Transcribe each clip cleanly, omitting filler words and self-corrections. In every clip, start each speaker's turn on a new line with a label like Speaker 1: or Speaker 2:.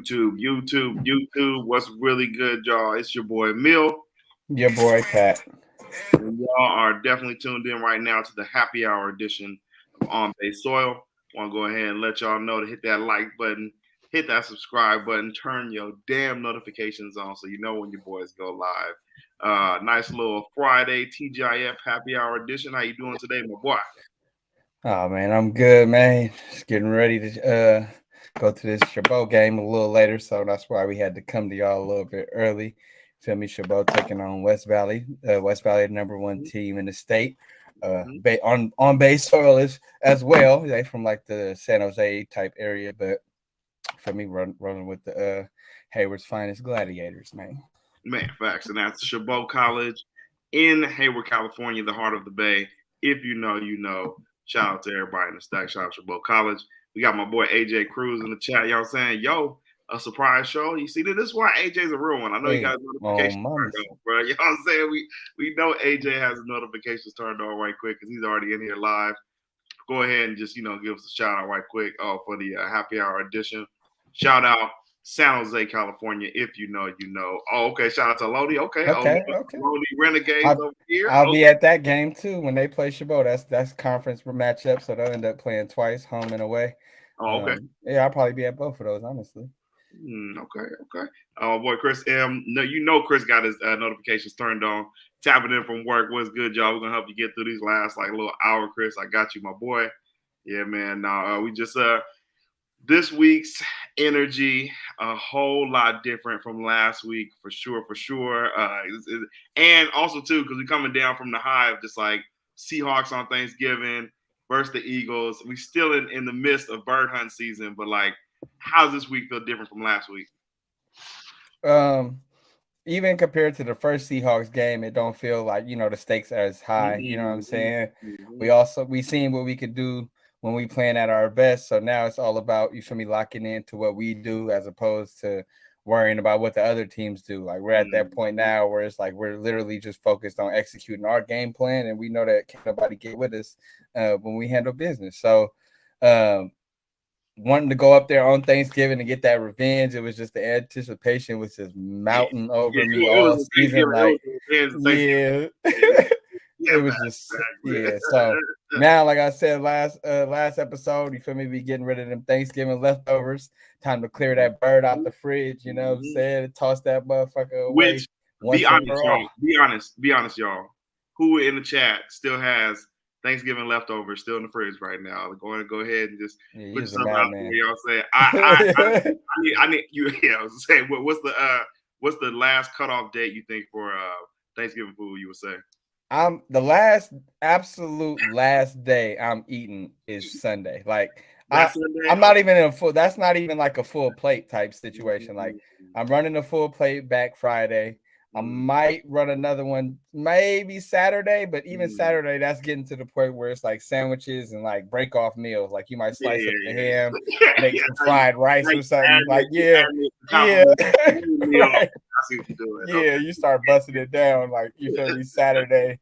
Speaker 1: YouTube. What's really good, y'all? It's your boy Mill.
Speaker 2: Your boy Pat.
Speaker 1: And y'all are definitely tuned in right now to the happy hour edition of On Base Soil. Want to go ahead and let y'all know to hit that like button, hit that subscribe button, turn your damn notifications on so you know when your boys go live. Nice little Friday TGIF happy hour edition. How you doing today, my boy?
Speaker 2: Oh man, I'm good, man. Just getting ready to go to this Chabot game a little later, so that's why we had to come to y'all a little bit early. Feel me? Chabot taking on West Valley. West Valley, the number one team in the state. On base soil as well. They from like the San Jose type area, but for me, running with the Hayward's finest gladiators, man.
Speaker 1: Man, facts. And that's Chabot College in Hayward, California, the heart of the Bay. If you know, you know. Shout out to everybody in the stack. Shout out to Chabot College. We got my boy AJ Cruz in the chat. Y'all saying, yo, a surprise show. You see, this is why AJ's a real one. I know you got notifications turned on, bro. Y'all saying we know AJ has the notifications turned on right quick because he's already in here live. Go ahead and just, give us a shout out right quick for the happy hour edition. Shout out San Jose, California. If you know, you know. Oh, okay. Shout out to Lodi. Okay. Lodi Renegades over here.
Speaker 2: I'll be at that game too when they play Chabot. That's conference matchup, so they'll end up playing twice, home and away.
Speaker 1: Oh, okay.
Speaker 2: Yeah, I'll probably be at both of those, honestly.
Speaker 1: Okay. Oh, boy, Chris M. No, Chris got his notifications turned on. Tapping in from work. What's good, y'all? We're gonna help you get through these last little hour, Chris. I got you, my boy. Yeah, man. We just this week's energy a whole lot different from last week, for sure. And also too, because we're coming down from the high of just like Seahawks on Thanksgiving versus the Eagles. We still in the midst of bird hunt season, but like, how's this week feel different from last week?
Speaker 2: Even compared to the first Seahawks game, it don't feel like the stakes are as high. You know what I'm saying? We seen what we could do when we playing at our best. So now it's all about, you feel me, locking into what we do as opposed to worrying about what the other teams do. Like, we're at that point now where it's like we're literally just focused on executing our game plan, and we know that can't nobody get with us when we handle business. So wanting to go up there on Thanksgiving and get that revenge, it was just the anticipation was just mounting over me all season. Like, yeah. It was just So now, like I said last episode, you feel me? Be getting rid of them Thanksgiving leftovers. Time to clear that bird out the fridge. You know what I'm saying? Toss that motherfucker away.
Speaker 1: Be honest, y'all. Who in the chat still has Thanksgiving leftovers still in the fridge right now? I'm going to go ahead and just put some out there. Y'all say I need you. Yeah, I was saying, what's the last cutoff date you think for Thanksgiving food? You would say.
Speaker 2: The absolute last day I'm eating is Sunday. Like, I'm not even in a full. That's not even like a full plate type situation. Like, I'm running a full plate back Friday. I might run another one maybe Saturday, but even Saturday, that's getting to the point where it's like sandwiches and like break off meals. Like, you might slice up the ham, make some fried rice or something. Like, right. Yeah, you start busting it down, like, you feel me, Saturday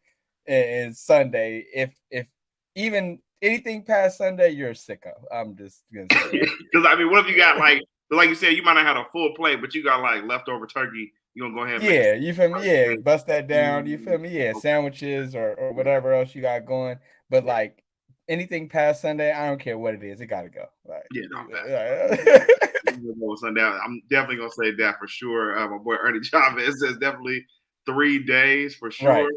Speaker 2: and Sunday. If even anything past Sunday, you're a sicko. I'm just gonna say.
Speaker 1: Because what if you got like you said, you might not have a full plate, but you got like leftover turkey. You gonna go ahead and
Speaker 2: you feel me? Yeah, bust that down. You feel me? Yeah, sandwiches or whatever else you got going. But like anything past Sunday, I don't care what it is, it gotta go. Like,
Speaker 1: Sunday. I'm definitely gonna say that for sure. My boy Ernie Chavez says definitely 3 days for sure.
Speaker 2: Right.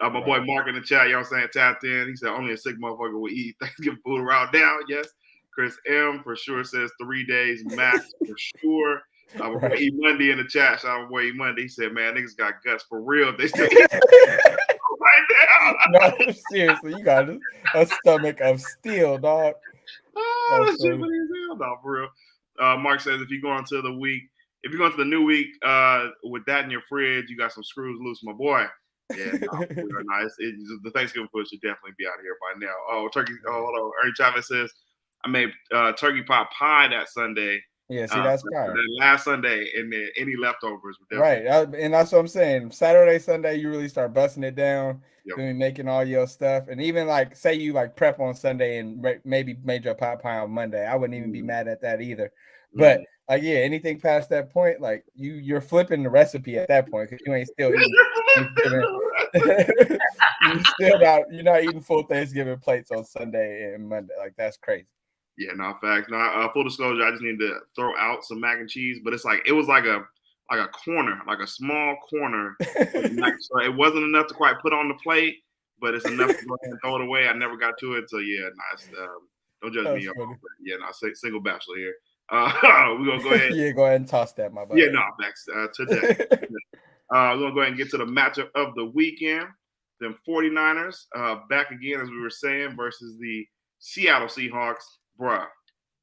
Speaker 1: My boy Mark in the chat, y'all saying tapped in. He said only a sick motherfucker will eat Thanksgiving food around down. Yes. Chris M for sure says 3 days max for sure. My boy E Monday in the chat. Shout out my boy E Monday. He said, man, niggas got guts for real. They still right
Speaker 2: now. No, seriously, you got a stomach of steel, dog.
Speaker 1: Oh, shit, what is hell? No, for real. Mark says if you go into the new week with that in your fridge, you got some screws loose, my boy. Yeah, nice. The Thanksgiving food should definitely be out here by now. Oh, turkey. Oh, hold on. Ernie Chavez says I made turkey pot pie that Sunday.
Speaker 2: Yeah, see, that's fire.
Speaker 1: Last Sunday, and then any leftovers.
Speaker 2: Right, and that's what I'm saying. Saturday, Sunday, you really start busting it down. Yep. Making all your stuff, and even like say you like prep on Sunday and maybe made your pot pie on Monday. I wouldn't even be mad at that either. But like, yeah, anything past that point, like you're flipping the recipe at that point because you ain't still eating Thanksgiving. You're not eating full Thanksgiving plates on Sunday and Monday. Like, that's crazy.
Speaker 1: Yeah, no facts. No, full disclosure, I just need to throw out some mac and cheese, but it was like a corner, like a small corner. So it wasn't enough to quite put on the plate, but it's enough to go ahead and throw it away. I never got to it, so yeah, nice. Don't judge me. Yeah, no, single bachelor here. We're gonna go ahead.
Speaker 2: Yeah, go ahead and toss that, my buddy.
Speaker 1: Yeah, no, facts. Today. We're gonna go ahead and get to the matchup of the weekend. Them 49ers back again, as we were saying, versus the Seattle Seahawks. Bruh,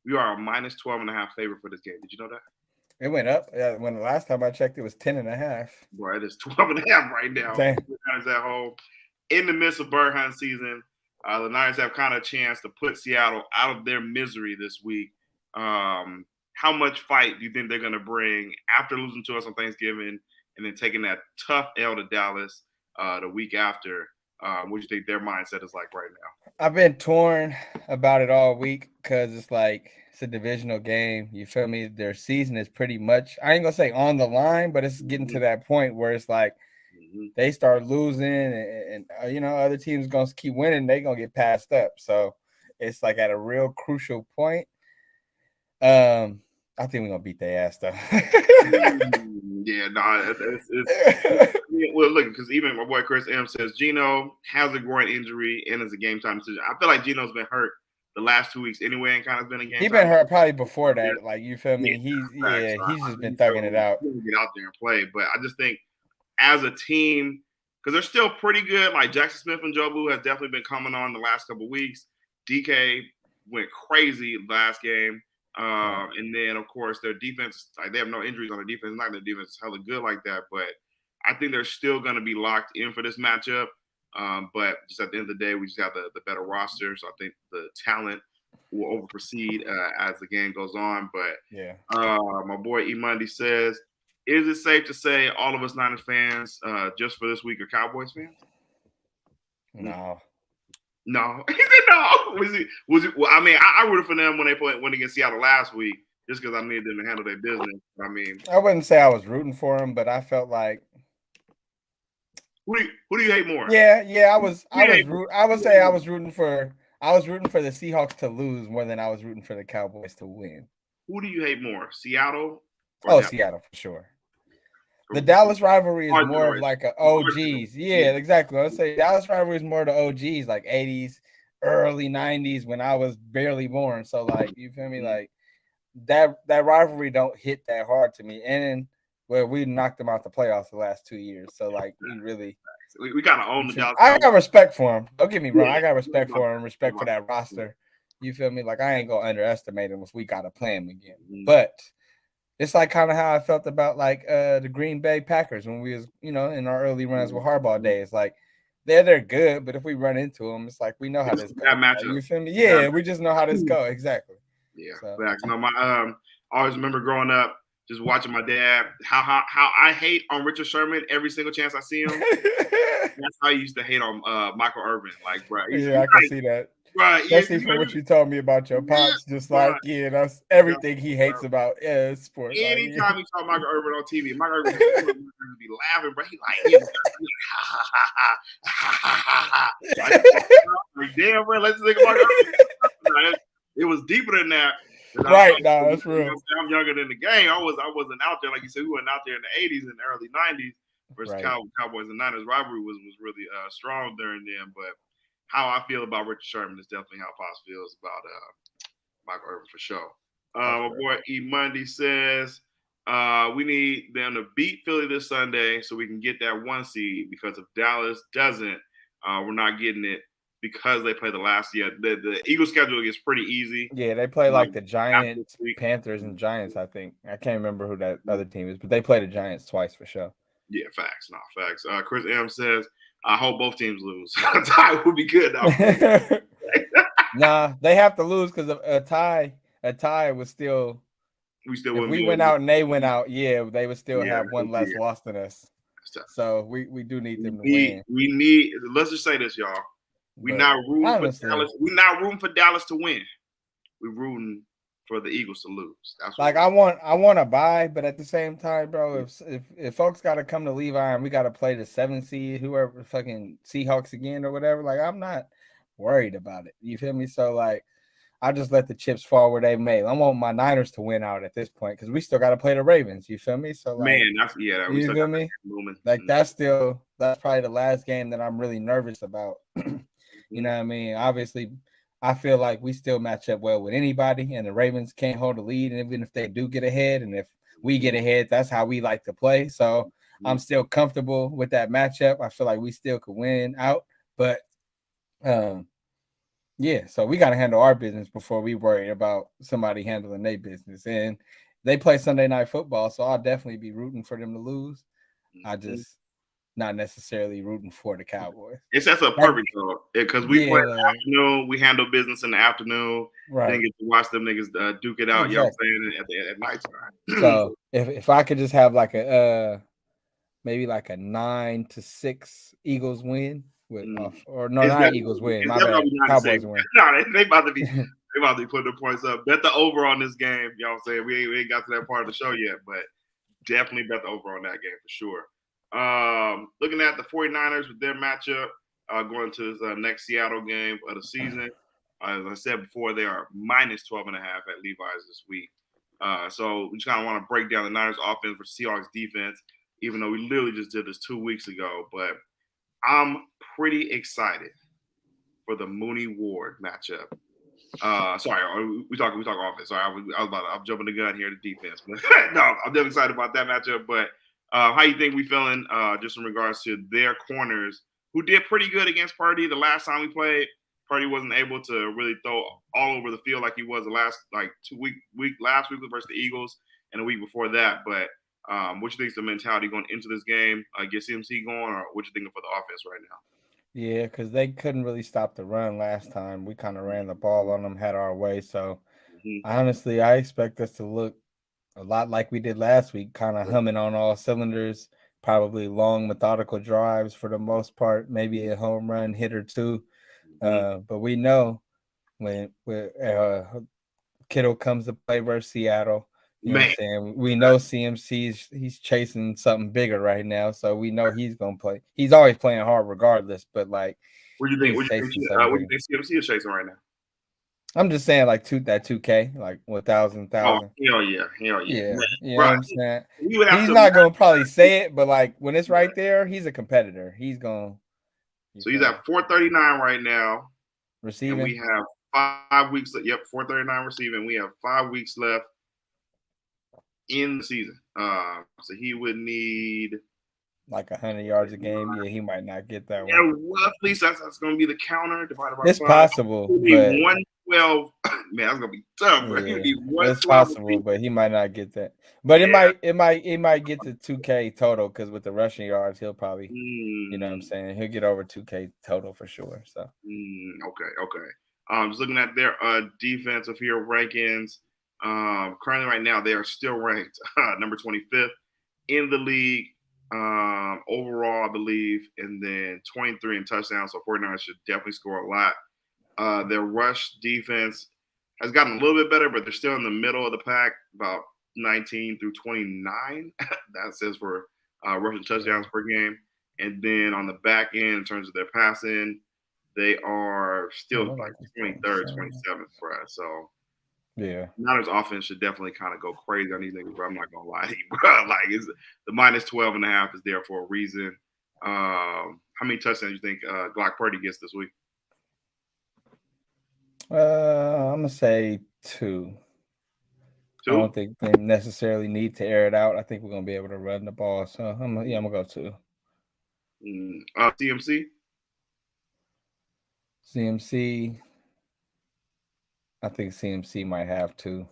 Speaker 1: we are a minus 12.5 favorite for this game. Did you know that?
Speaker 2: It went up. When the last time I checked, it was 10.5.
Speaker 1: Bro, it is 12.5 right now.
Speaker 2: Damn.
Speaker 1: The Niners at home. In the midst of bird hunt season, the Niners have kind of a chance to put Seattle out of their misery this week. How much fight do you think they're going to bring after losing to us on Thanksgiving and then taking that tough L to Dallas the week after? What do you think their mindset is like right now?
Speaker 2: I've been torn about it all week because it's like it's a divisional game. You feel me? Their season is pretty much, I ain't gonna say on the line, but it's getting to that point where it's like they start losing and other teams gonna keep winning. They gonna get passed up. So it's like at a real crucial point. I think we're gonna beat their ass though.
Speaker 1: Yeah, no, well, look, because even my boy Chris M says Geno has a groin injury and is a game time decision. I feel like Geno's been hurt the last 2 weeks anyway, and kind of been a game.
Speaker 2: He's been hurt probably before that. Like, you feel me? He's just been thugging it out.
Speaker 1: Get out there and play, but I just think as a team, because they're still pretty good. Like Jackson Smith and Jobu has definitely been coming on the last couple of weeks. DK went crazy last game. And then, of course, their defense, like they have no injuries on their defense. Not their defense is hella good like that, but I think they're still going to be locked in for this matchup. But just at the end of the day, we just have the better roster. So I think the talent will overproceed as the game goes on. But
Speaker 2: yeah,
Speaker 1: my boy E Monday says, is it safe to say all of us Niners fans just for this week are Cowboys fans?
Speaker 2: No.
Speaker 1: No, he said no. Was it? Well, I mean, I rooted for them when they went against Seattle last week, just because I needed them to handle their business. I mean,
Speaker 2: I wouldn't say I was rooting for them, but I felt like.
Speaker 1: Who do you hate more?
Speaker 2: Yeah, I was rooting for the Seahawks to lose more than I was rooting for the Cowboys to win.
Speaker 1: Who do you hate more, Seattle?
Speaker 2: Seattle for sure. The Dallas rivalry is more of like a OGs. Yeah, exactly. I would say Dallas rivalry is more the OGs, like 80s, early 90s when I was barely born. So, like, you feel me? Like, that rivalry don't hit that hard to me. And we knocked them out the playoffs the last 2 years. So, like,
Speaker 1: we kind of own the Dallas.
Speaker 2: I got respect for him. Don't get me wrong. I got respect for him, respect for that roster. You feel me? Like, I ain't going to underestimate him if we got to play him again. But it's like kind of how I felt about like the Green Bay Packers when we was, in our early runs with Harbaugh days. Like they're good, but if we run into them, it's like we know how this goes. Like, you feel me? Yeah, we just know how this goes. Exactly.
Speaker 1: Yeah. So. No, I always remember growing up just watching my dad how I hate on Richard Sherman every single chance I see him. That's how I used to hate on Michael Irvin. Like, bro.
Speaker 2: Yeah, I can see that. Right, especially from what you told me about your pops, just like that's everything he hates about sports.
Speaker 1: Anytime you saw Michael Irvin on TV, Michael Irvin would be laughing, bro. He like, like, damn, bro, let's think about it. It was deeper than that.
Speaker 2: Right, no, that's real.
Speaker 1: I'm younger than the game. I wasn't out there, like you said, we weren't out there in the 80s and the early 90s versus Cowboys and Niners rivalry was really strong during them, but. How I feel about Richard Sherman is definitely how Pops feels about Michael Irvin for sure. My boy E Monday says we need them to beat Philly this Sunday so we can get that 1 seed because if Dallas doesn't, we're not getting it because they play the last year. The Eagles schedule gets pretty easy.
Speaker 2: Yeah, they play like the Giants, Panthers, and Giants, I think. I can't remember who that other team is, but they play the Giants twice for sure.
Speaker 1: Yeah, facts. No, facts. Chris M says, I hope both teams lose. A tie would be good.
Speaker 2: Nah, they have to lose because a tie was still. If we went out and they went out, they would still have one less loss than us. So we do need them to win.
Speaker 1: We need. Let's just say this, y'all. We're not rooting for Dallas. We're not rooting for Dallas to win. We're rooting for the Eagles to lose. That's
Speaker 2: like I want to buy, but at the same time, bro, if folks got to come to Levi and we got to play the 7 seed, whoever fucking Seahawks again or whatever, like I'm not worried about it. You feel me? So like I just let the chips fall where they may. I want my Niners to win out at this point because we still got to play the Ravens. You feel me? So like,
Speaker 1: man, we
Speaker 2: you
Speaker 1: still
Speaker 2: feel
Speaker 1: got
Speaker 2: me?
Speaker 1: that
Speaker 2: Like that's probably the last game that I'm really nervous about. You know what I mean? Obviously, I feel like we still match up well with anybody, and the Ravens can't hold the lead. And even if they do get ahead, and if we get ahead, that's how we like to play. So I'm still comfortable with that matchup. I feel like we still could win out, but yeah. So we got to handle our business before we worry about somebody handling their business. And they play Sunday Night Football, so I'll definitely be rooting for them to lose. I just not necessarily rooting for the Cowboys.
Speaker 1: It's that's a perfect though, because we play in the afternoon, we handle business in the afternoon,
Speaker 2: right?
Speaker 1: Then get to watch them niggas duke it out. Exactly. You know what I'm saying at nighttime.
Speaker 2: So if I could just have like a maybe like a 9-6 Eagles win with or no, not Eagles win. My bad, Cowboys win.
Speaker 1: No, they about to be putting the points up. Bet the over on this game. You know what I'm saying? We ain't got to that part of the show yet, but definitely bet the over on that game for sure. Looking at the 49ers with their matchup, going to this next Seattle game of the season. As I said before, they are minus 12.5 at Levi's this week. So we just kind of want to break down the Niners offense for Seahawks defense, even though we literally just did this 2 weeks ago. But I'm pretty excited for the Mooney Ward matchup. Sorry, we talk offense. Sorry, I'm jumping the gun here to defense. But no, I'm definitely excited about that matchup. But how you think we feeling just in regards to their corners, who did pretty good against Purdy the last time we played? Purdy wasn't able to really throw all over the field like he was the last last week versus the Eagles and the week before that. But what you think is the mentality going into this game? Get CMC going, or what you thinking for the offense right now?
Speaker 2: Yeah, because they couldn't really stop the run last time. We kind of ran the ball on them, had our way. So honestly, I expect us to look a lot like we did last week, kind of humming on all cylinders, probably long, methodical drives for the most part, maybe a home run hit or two. But we know when Kittle comes to play versus Seattle, you know what I'm saying? We know CMC he's chasing something bigger right now, so we know he's gonna play. He's always playing hard regardless, but like,
Speaker 1: what do you think? What do you think CMC is chasing right now?
Speaker 2: I'm just saying, like that 2K, like 1,000.
Speaker 1: Oh, hell yeah.
Speaker 2: Yeah, you know what I'm saying? He's not gonna probably say it, but like when it's right there, he's a competitor. He's gonna.
Speaker 1: So he's at 439 right now.
Speaker 2: Receiving.
Speaker 1: And we have 5 weeks. Yep, 439 receiving. We have 5 weeks left in the season. So he would need
Speaker 2: like 100 yards a game. Yeah, he might not get that one.
Speaker 1: Yeah, roughly. So that's going to be the counter divided by 5.
Speaker 2: It's possible.
Speaker 1: But 112. Man, that's going to be tough.
Speaker 2: Yeah, it's possible, but he might not get that. But it might get to 2K total because with the rushing yards, he'll probably, you know what I'm saying, he'll get over 2K total for sure. So
Speaker 1: okay. Just looking at their defensive here rankings. Currently, right now, they are still ranked number 25th in the league overall, I believe, and then 23 in touchdowns. So 49ers should definitely score a lot. Their rush defense has gotten a little bit better, but they're still in the middle of the pack, about 19 through 29. That says for rushing touchdowns per game. And then on the back end, in terms of their passing, they are still like 23rd, 27th for us. So
Speaker 2: yeah,
Speaker 1: Niners offense should definitely kind of go crazy on these niggas, but I'm not gonna lie to you, bro. Like the minus 12.5 is there for a reason. How many touchdowns do you think Glock Purdy gets this week?
Speaker 2: I'm gonna say 2. I don't think they necessarily need to air it out. I think we're gonna be able to run the ball. So I'm gonna go 2.
Speaker 1: CMC.
Speaker 2: CMC. I think CMC might have 2. I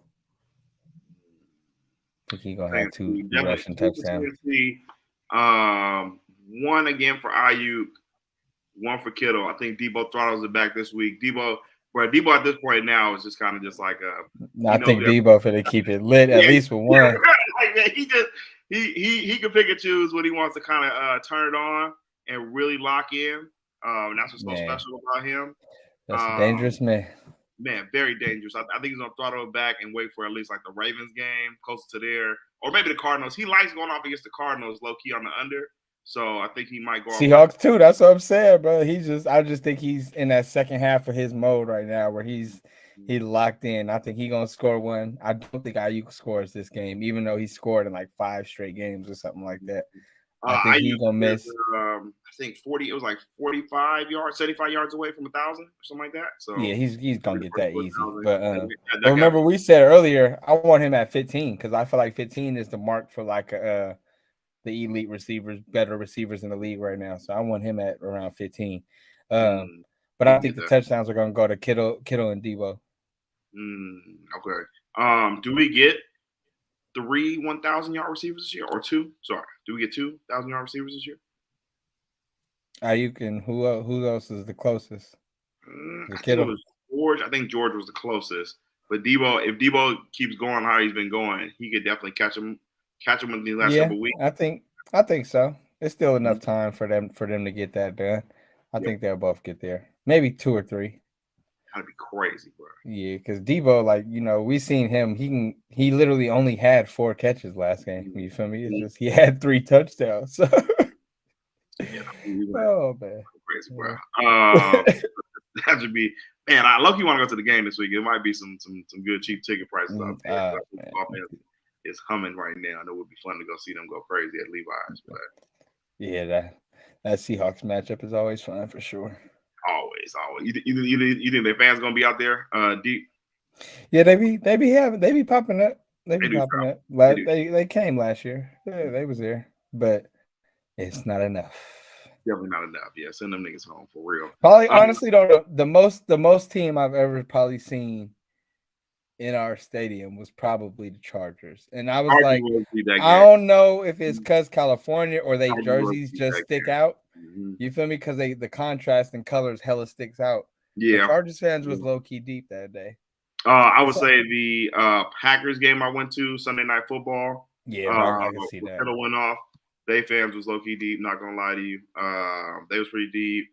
Speaker 2: think he's gonna have 2 rushing touchdowns.
Speaker 1: One again for Ayuk, one for Kittle. I think Debo throttles it back this week. Debo at this point now is just kind of just like
Speaker 2: I think Debo for to keep it lit at least with one.
Speaker 1: Like, man, he can pick and choose when he wants to kind of turn it on and really lock in. And that's what's so special about him.
Speaker 2: That's a dangerous man.
Speaker 1: Man, very dangerous. I think he's gonna throttle it back and wait for at least like the Ravens game closer to there, or maybe the Cardinals. He likes going off against the Cardinals low key on the under, so I think he might go
Speaker 2: Seahawks too. That's what I'm saying, bro. I just think he's in that second half of his mode right now where he locked in. I think he's gonna score one. I don't think Ayuk scores this game, even though he scored in like 5 straight games or something like that. I think he's gonna miss.
Speaker 1: I think 40. It was like 45 yards, 75 yards away from 1,000 or something like that. So
Speaker 2: yeah, he's gonna get that easy. But remember, we said earlier, I want him at 15 because I feel like 15 is the mark for like the elite receivers, better receivers in the league right now. So I want him at around 15. But I think the touchdowns are gonna go to Kittle and Debo.
Speaker 1: Okay. Do we get 3 1,000-yard receivers this year, or 2? Sorry, do we get 2 1,000-yard receivers this year?
Speaker 2: Ayuk and who else is the closest?
Speaker 1: I think it was George. I think George was the closest. But Debo, if Debo keeps going how he's been going, he could definitely catch him in these last couple weeks.
Speaker 2: I think so. It's still enough time for them to get that done. I think they'll both get there. Maybe 2 or 3.
Speaker 1: That'd be crazy, bro.
Speaker 2: Yeah, because Debo, like, we seen him. He literally only had 4 catches last game. You feel me? It's just he had 3 touchdowns. So. Oh man,
Speaker 1: crazy, bro. That should be. Man, I lucky want to go to the game this week. It might be some good cheap ticket prices out there. Offense is humming right now. I know it would be fun to go see them go crazy at Levi's. But
Speaker 2: yeah, that Seahawks matchup is always fun for sure.
Speaker 1: Always. You think their fans gonna be out there deep?
Speaker 2: Yeah, they be popping up. They be popping up. They came last year. Yeah, they was there, but it's not enough.
Speaker 1: Definitely not enough. Yeah, send them niggas home for real.
Speaker 2: Probably, honestly, don't know. The most team I've ever probably seen in our stadium was probably the Chargers, and I was like, I don't know if it's because California or they jerseys just stick out. You feel me? Because the contrast and colors hella sticks out.
Speaker 1: Yeah,
Speaker 2: the Chargers fans was low key deep that day.
Speaker 1: I would say the Packers game I went to Sunday Night Football.
Speaker 2: Yeah, I can see that.
Speaker 1: Kittle went off. They fans was low key deep. Not gonna lie to you, they was pretty deep.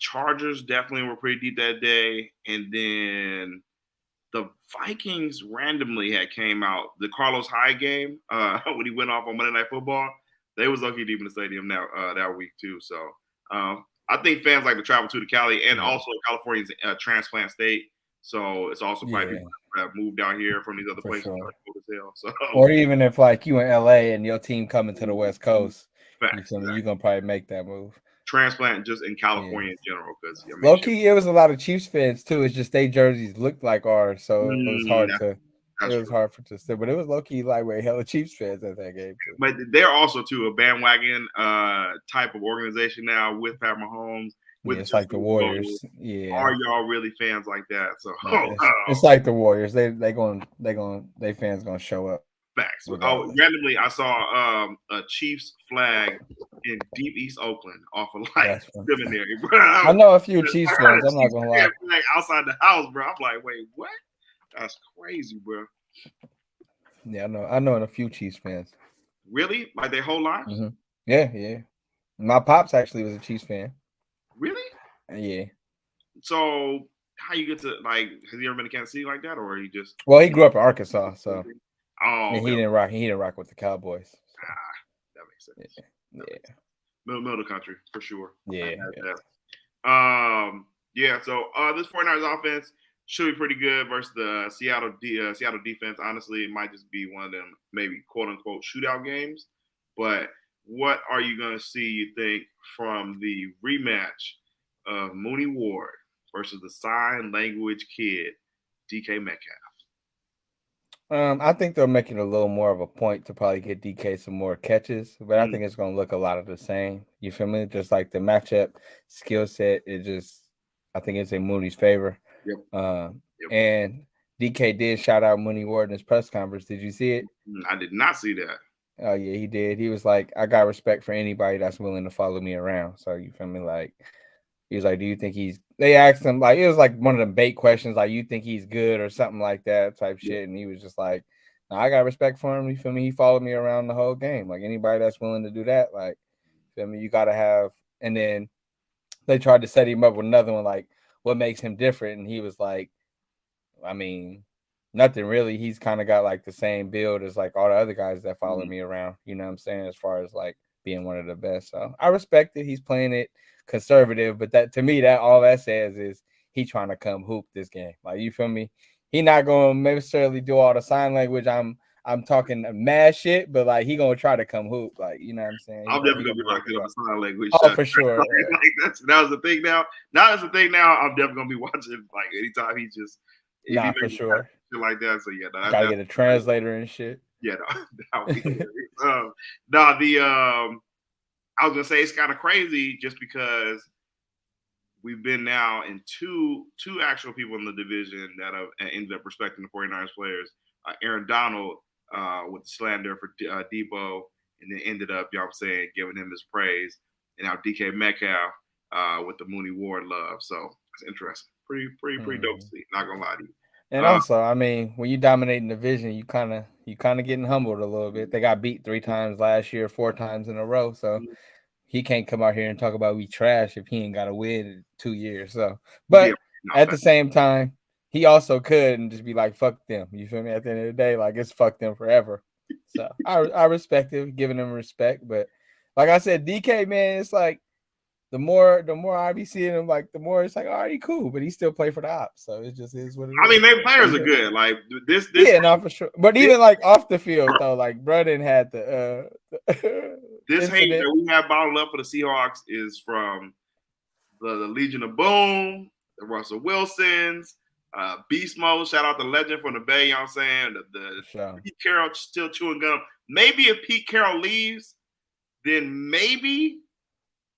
Speaker 1: Chargers definitely were pretty deep that day, and then the Vikings randomly had came out. The Carlos Hyde game when he went off on Monday Night Football, they was low key deep in the stadium that week too. So I think fans like to travel to Cali, and also California's a transplant state. So it's also quite people that have moved out here from these other places.
Speaker 2: Sure. So. Or even if like you in LA and your team coming to the West Coast, you're gonna probably make that move.
Speaker 1: Transplant just in California in general, because
Speaker 2: low key it was a lot of Chiefs fans too. It's just they jerseys looked like ours, so it was hard to say. But it was low key lightweight, hella Chiefs fans at that game too.
Speaker 1: But they're also too a bandwagon type of organization now with Pat Mahomes.
Speaker 2: It's like the Warriors. Yeah,
Speaker 1: are y'all really fans like that? So
Speaker 2: it's like the Warriors. They fans gonna show up.
Speaker 1: Facts. Randomly, I saw a Chiefs flag in deep East Oakland off of like seminary.
Speaker 2: I know a few Chiefs fans. I'm not gonna lie.
Speaker 1: Flag outside the house, bro. I'm like, wait, what? That's crazy, bro.
Speaker 2: Yeah, I know a few Chiefs fans.
Speaker 1: Really? Like their whole lives?
Speaker 2: Mm-hmm. Yeah. My pops actually was a Chiefs fan.
Speaker 1: Really?
Speaker 2: Yeah.
Speaker 1: So how you get to like? Has he ever been to Kansas City like that, or he just?
Speaker 2: Well, he grew up in Arkansas, so.
Speaker 1: Oh,
Speaker 2: he didn't rock. He didn't rock with the Cowboys.
Speaker 1: So. That makes sense.
Speaker 2: Yeah.
Speaker 1: Middle of the country for sure.
Speaker 2: Yeah.
Speaker 1: So this 49ers offense should be pretty good versus the Seattle defense. Honestly, it might just be one of them maybe quote unquote shootout games. But what are you going to see, you think, from the rematch of Mooney Ward versus the sign language kid, DK Metcalf?
Speaker 2: I think they'll make it a little more of a point to probably get DK some more catches, but I think it's going to look a lot of the same. You feel me? Just like the matchup skill set, I think it's in Mooney's favor.
Speaker 1: Yep.
Speaker 2: And DK did shout out Mooney Ward in his press conference. Did you see it?
Speaker 1: I did not see that.
Speaker 2: Oh, yeah, he did. He was like, I got respect for anybody that's willing to follow me around. So you feel me? Like, he was like, do you think they asked him, like, it was like one of them bait questions, like, you think he's good or something like that type shit. And he was just like, no, I got respect for him. You feel me? He followed me around the whole game. Like, anybody that's willing to do that, like, feel me? You got to have. And then they tried to set him up with another one, like, what makes him different, and he was like, I mean, nothing really. He's kind of got like the same build as like all the other guys that follow me around. You know what I'm saying? As far as like being one of the best. So I respect it. He's playing it conservative, but that to me, that all that says is he trying to come hoop this game. Like, you feel me? He not going to necessarily do all the sign language. I'm talking mad shit, but like he gonna try to come hoop. Like, you know what I'm saying?
Speaker 1: I'm definitely gonna be locked in on the sign language.
Speaker 2: Oh, for sure.
Speaker 1: Like that was the thing now. Now that's the thing now. I'm definitely gonna be watching like anytime he just
Speaker 2: for sure.
Speaker 1: Shit like that. So yeah,
Speaker 2: gotta get a translator and shit.
Speaker 1: Yeah, that would be I was gonna say it's kind of crazy just because we've been now in two actual people in the division that have ended up respecting the 49ers players. Aaron Donald with the slander for Debo, and then ended up, you know what I'm saying, giving him his praise. And now DK Metcalf with the Mooney Ward love. So it's interesting. Pretty dope to see. Not gonna lie to you.
Speaker 2: And also, I mean, when you dominating the division, you kind of getting humbled a little bit. They got beat 3 times last year, 4 times in a row. So he can't come out here and talk about we trash if he ain't got to win in 2 years. So, but at the same time, he also could and just be like, fuck them. You feel me? At the end of the day, like, it's fuck them forever. So I respect it, giving him respect. But like I said, DK, man, it's like the more I be seeing him, like the more it's like, all right, cool, but he still play for the ops. So it just is what it is.
Speaker 1: I mean, their players are good. Like this
Speaker 2: yeah, not for sure. But even like off the field though, like Brudden had the
Speaker 1: this hate that we have bottled up for the Seahawks is from the Legion of Boom, the Russell Wilsons, Beast Mode. Shout out to Legend from the Bay. You know what I'm saying? The Pete Carroll still chewing gum. Maybe if Pete Carroll leaves, then maybe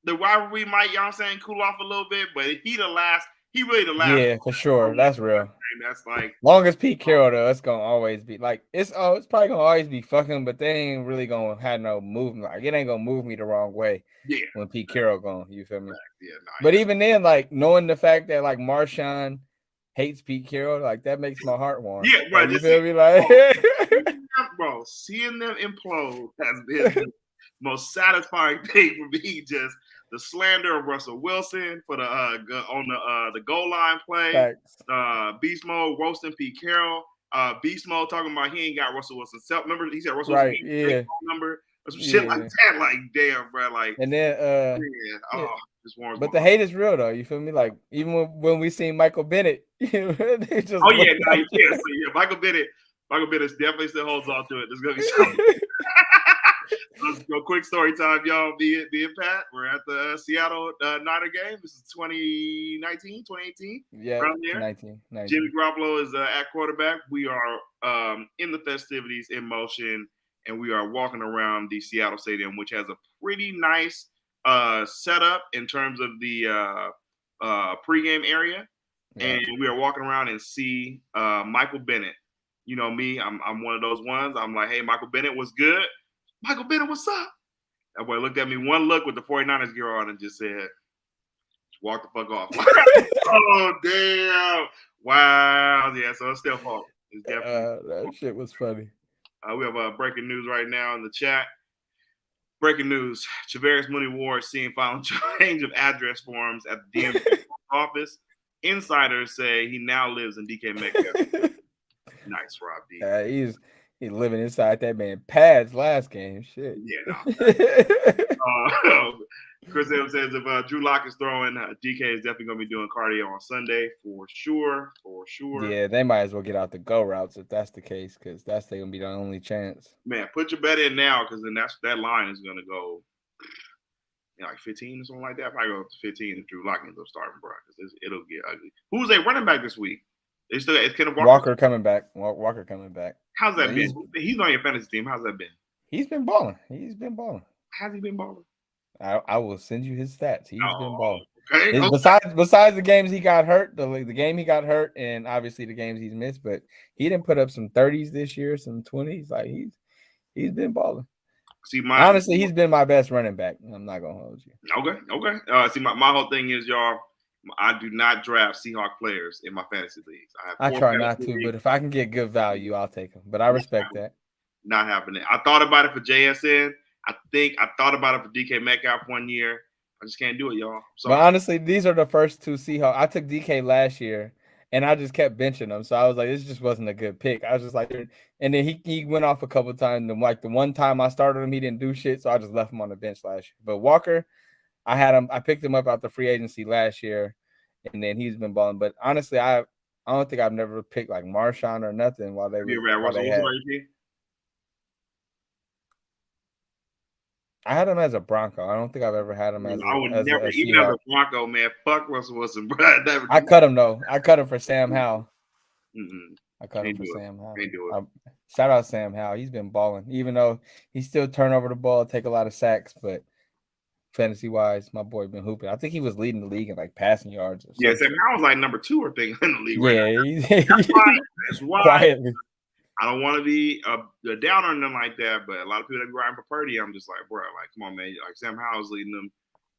Speaker 1: the rivalry might, you know what I'm saying, cool off a little bit. But he really the last.
Speaker 2: Yeah, for sure. That's real.
Speaker 1: And that's like
Speaker 2: long as Pete Carroll though, it's gonna always be like it's probably gonna always be fucking, but they ain't really gonna have no movement. Like, it ain't gonna move me the wrong way.
Speaker 1: Yeah.
Speaker 2: When Pete Carroll gone, you feel me?
Speaker 1: Yeah.
Speaker 2: But even then, like knowing the fact that like Marshawn hates Pete Carroll, like that makes my heart warm.
Speaker 1: Yeah, bro.
Speaker 2: Like, you feel me? Like,
Speaker 1: bro, seeing them implode has been the most satisfying thing for me. Just the slander of Russell Wilson for the on the goal line play. Beast Mode roasting Pete Carroll. Beast Mode talking about he ain't got Russell Wilson's cell. Remember, he said Russell Wilson's phone number or some shit like that. Like, damn, bro. Like,
Speaker 2: and then
Speaker 1: just warms.
Speaker 2: But the hate is real though. You feel me? Like, even when we seen Michael Bennett, they just
Speaker 1: Michael Bennett definitely still holds on to it. There's gonna be something. Let's go. Quick story time, y'all. Me and Pat, we're at the Seattle Niner game. This is 2019, 2018.
Speaker 2: Yeah,
Speaker 1: around there.
Speaker 2: 19.
Speaker 1: Jimmy Garoppolo is at quarterback. We are in the festivities in motion, and we are walking around the Seattle Stadium, which has a pretty nice setup in terms of the pregame area. Yeah. And we are walking around and see Michael Bennett. You know me, I'm one of those ones. I'm like, hey, Michael Bennett, what's good? Michael Bennett, what's up? That boy looked at me one look with the 49ers gear on and just said, walk the fuck off. Oh, damn. Wow. Yeah, so it's still fault. It's definitely
Speaker 2: that shit was funny.
Speaker 1: We have breaking news right now in the chat. Breaking news. Travaris Mooney Ward seeing final change of address forms at the DMV office. Insiders say he now lives in DK Metcalf. Nice, Rob D.
Speaker 2: He's living inside that man pads last game. Shit.
Speaker 1: Yeah. Chris Evans says if Drew Lock is throwing, DK is definitely going to be doing cardio on Sunday for sure.
Speaker 2: Yeah, they might as well get out the go routes if that's the case, because that's going to be the only chance.
Speaker 1: Man, put your bet in now, because then that line is going to go like 15 or something like that. Probably go up to 15 if Drew Lock ends up starting, bro, because it'll get ugly. Who's a running back this week? They still got Kenneth
Speaker 2: Walker coming back. Walker coming back.
Speaker 1: How's that been? He's on your fantasy team. How's that been?
Speaker 2: He's been balling.
Speaker 1: Has he been balling?
Speaker 2: I will send you his stats. He's been balling.
Speaker 1: Okay.
Speaker 2: Besides the games he got hurt, the game he got hurt, and obviously the games he's missed, but he didn't put up some 30s this year, some 20s. Like he's been balling.
Speaker 1: See,
Speaker 2: honestly, he's been my best running back. I'm not gonna hold you.
Speaker 1: Okay. See, my whole thing is, y'all, I do not draft Seahawk players in my fantasy leagues.
Speaker 2: I try not to, but if I can get good value, I'll take them. But I respect that.
Speaker 1: Not happening. I thought about it for JSN. I thought about it for DK Metcalf one year. I just can't do it, y'all.
Speaker 2: But honestly, these are the first two Seahawks. I took DK last year, and I just kept benching him. So I was like, this just wasn't a good pick. I was just like, and then he went off a couple of times. And like the one time I started him, he didn't do shit. So I just left him on the bench last year. But Walker, I picked him up out the free agency last year, and then he's been balling. But honestly, I don't think I've never picked like Marshawn or nothing while they had. I had him as a Bronco. I don't think I've ever had him as
Speaker 1: I would never, even as a Bronco, man. Fuck Russell Wilson, bro.
Speaker 2: I cut him though. I cut him for Sam Howell.
Speaker 1: Mm-hmm.
Speaker 2: I cut him for Sam Howell.
Speaker 1: Can't do it.
Speaker 2: Shout out Sam Howell. He's been balling, even though he still turn over the ball, take a lot of sacks, but fantasy wise, my boy been hooping. I think he was leading the league in like passing yards. Or
Speaker 1: yeah, Sam Howell's like number 2 or thing in the league.
Speaker 2: Yeah,
Speaker 1: right that's why
Speaker 2: quietly.
Speaker 1: I don't want to be a downer on them like that, but a lot of people that grind for Purdy, I'm just like, bro, like, come on, man. Like, Sam Howell's leading them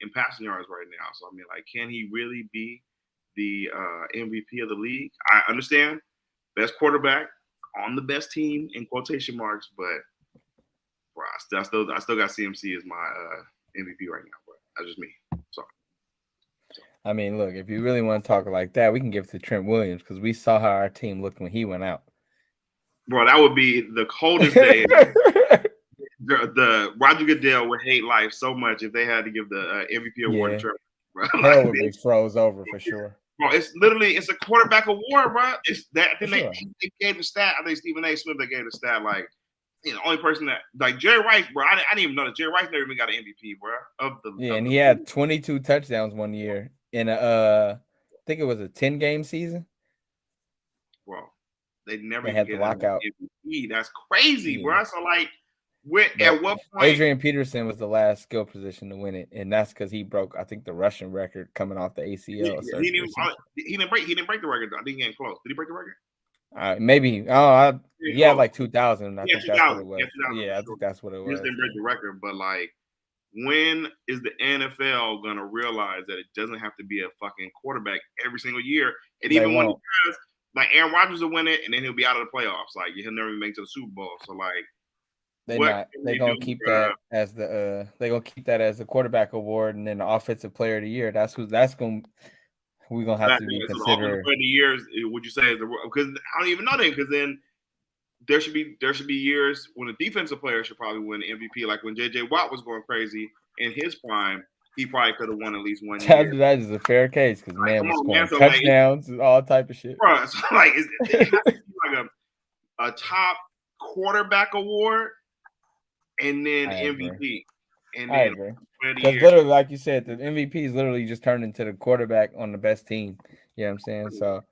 Speaker 1: in passing yards right now. So, I mean, like, can he really be the MVP of the league? I understand. Best quarterback on the best team in quotation marks, but, bro, I still got CMC as my MVP right now, bro. That's just me. Sorry.
Speaker 2: I mean, look, if you really want to talk like that, we can give it to Trent Williams because we saw how our team looked when he went out.
Speaker 1: Bro, that would be the coldest day. the Roger Goodell would hate life so much if they had to give the MVP award to Trevor. Bro.
Speaker 2: Hell would be froze over for sure.
Speaker 1: Bro, it's a quarterback award, bro. It's that. Then they gave the stat. I think Stephen A. Smith they gave the stat like the only person that like Jerry Rice, bro. I didn't even know that Jerry Rice never even got an MVP, bro.
Speaker 2: And he had 22 touchdowns one year in I think it was a 10-game season.
Speaker 1: Bro. They never
Speaker 2: had the lockout.
Speaker 1: MVP. That's crazy, bro. So like, at what point?
Speaker 2: Adrian Peterson was the last skill position to win it, and that's because he broke, I think, the rushing record coming off the ACL.
Speaker 1: He didn't break the record. I think he ain't close. Did he break the record?
Speaker 2: Maybe. He had like 2,000. I think that's what it was. I think that's what it was.
Speaker 1: He didn't break the record, but like, when is the NFL gonna realize that it doesn't have to be a fucking quarterback every single year? And even when it does. Like Aaron Rodgers will win it, and then he'll be out of the playoffs. Like he'll never even make it to the Super Bowl. So like,
Speaker 2: they're gonna keep that as the quarterback award, and then the offensive player of the year. We're gonna have to be considered.
Speaker 1: So offensive player of the year, would you say is because I don't even know that because then there should be years when a defensive player should probably win the MVP. Like when JJ Watt was going crazy in his prime. He probably could have won at least one year.
Speaker 2: That is a fair case because man was scoring touchdowns and all type of shit.
Speaker 1: Bro, so like it has to be like a top quarterback award and then MVP. And
Speaker 2: I agree. Because literally, like you said, the MVP is literally just turned into the quarterback on the best team. You know what I'm saying? So,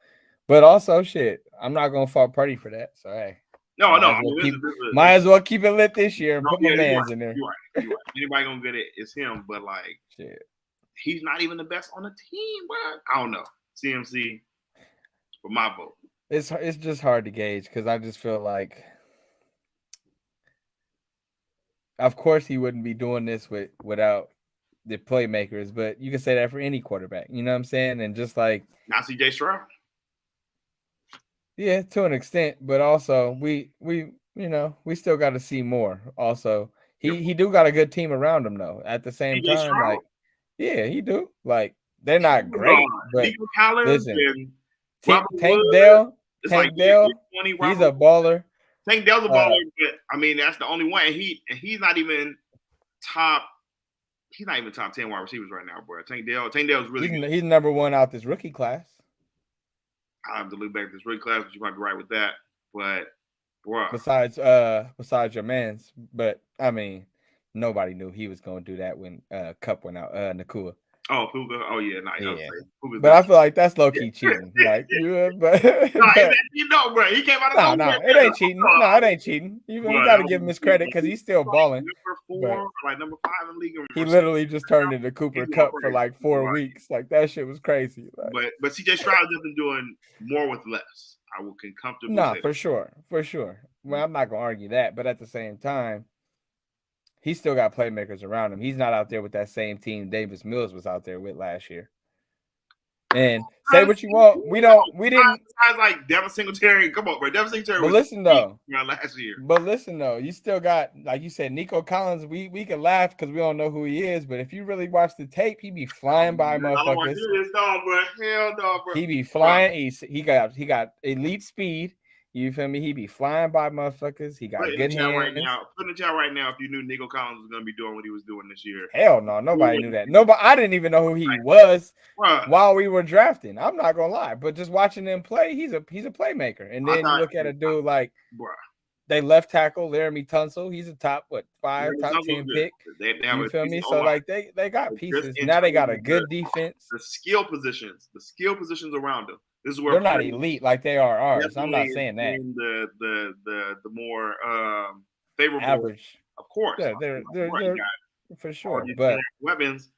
Speaker 2: but also, shit, I'm not gonna fault Purdy for that. So hey. Might as well keep it lit this year and put my mans in there.
Speaker 1: You're right. Anybody gonna get it? It's him, but like, shit, he's not even the best on the team, bro. I don't know. CMC for my vote.
Speaker 2: It's just hard to gauge because I just feel like, of course, he wouldn't be doing this without the playmakers, but you can say that for any quarterback. You know what I'm saying? And just like
Speaker 1: not CJ Stroud.
Speaker 2: Yeah, to an extent, but also we still got to see more. Also, he do got a good team around him though. At the same time, like, yeah, he do. Like, they're not great, but listen, Tank Dell, he's a baller.
Speaker 1: Tank Dell's a baller, but I mean that's the only one. And he's not even top. He's not even top 10 wide receivers right now, bro. Tank Dell's really good.
Speaker 2: He's number one out this rookie class.
Speaker 1: I have to look back at this rookie class, but you might be right with that. But bro,
Speaker 2: besides your man's, but I mean, nobody knew he was going to do that when Cup went out. Nakua.
Speaker 1: Oh, Puka. Oh yeah,
Speaker 2: but I feel like that's low key cheating. Like, but
Speaker 1: bro, he came out of
Speaker 2: no, it ain't cheating. No, it ain't cheating. You got to give him his credit because he's still balling.
Speaker 1: Number 5 in the league.
Speaker 2: He literally just turned into Cooper Cup for like 4 weeks. Like that shit was crazy. Like,
Speaker 1: but CJ Stroud has been doing more with less. I can comfortably say
Speaker 2: for sure. Well, I'm not gonna argue that, but at the same time, he's still got playmakers around him. He's not out there with that same team Davis Mills was out there with last year. And say what you want. We didn't.
Speaker 1: Guys like Devin Singletary. Come on, bro. Devin Singletary
Speaker 2: But
Speaker 1: was
Speaker 2: listen though,
Speaker 1: last year.
Speaker 2: But listen though, you still got, like you said, Nico Collins. We can laugh because we don't know who he is, but if you really watch the tape, he be flying by motherfuckers. I don't want to do this, dog, bro. Hell no, bro. He be flying. He got elite speed. You feel me? He be flying by motherfuckers. He got good hands.
Speaker 1: Put in the chat right now if you knew Nico Collins was gonna be doing what he was doing this year.
Speaker 2: Hell no, nobody knew that. Nobody. I didn't even know who he was while we were drafting. I'm not gonna lie, but just watching him play, he's a playmaker. And then you look at a dude like they left tackle Laramie Tunsil. He's a top 5, top 10 pick. You feel me? So like they got pieces. Now they got a good defense.
Speaker 1: The skill positions around them. This is where
Speaker 2: they're not elite like they are ours. I'm not saying that.
Speaker 1: The more favorable
Speaker 2: average,
Speaker 1: of course.
Speaker 2: Yeah, they're for sure. But
Speaker 1: weapons,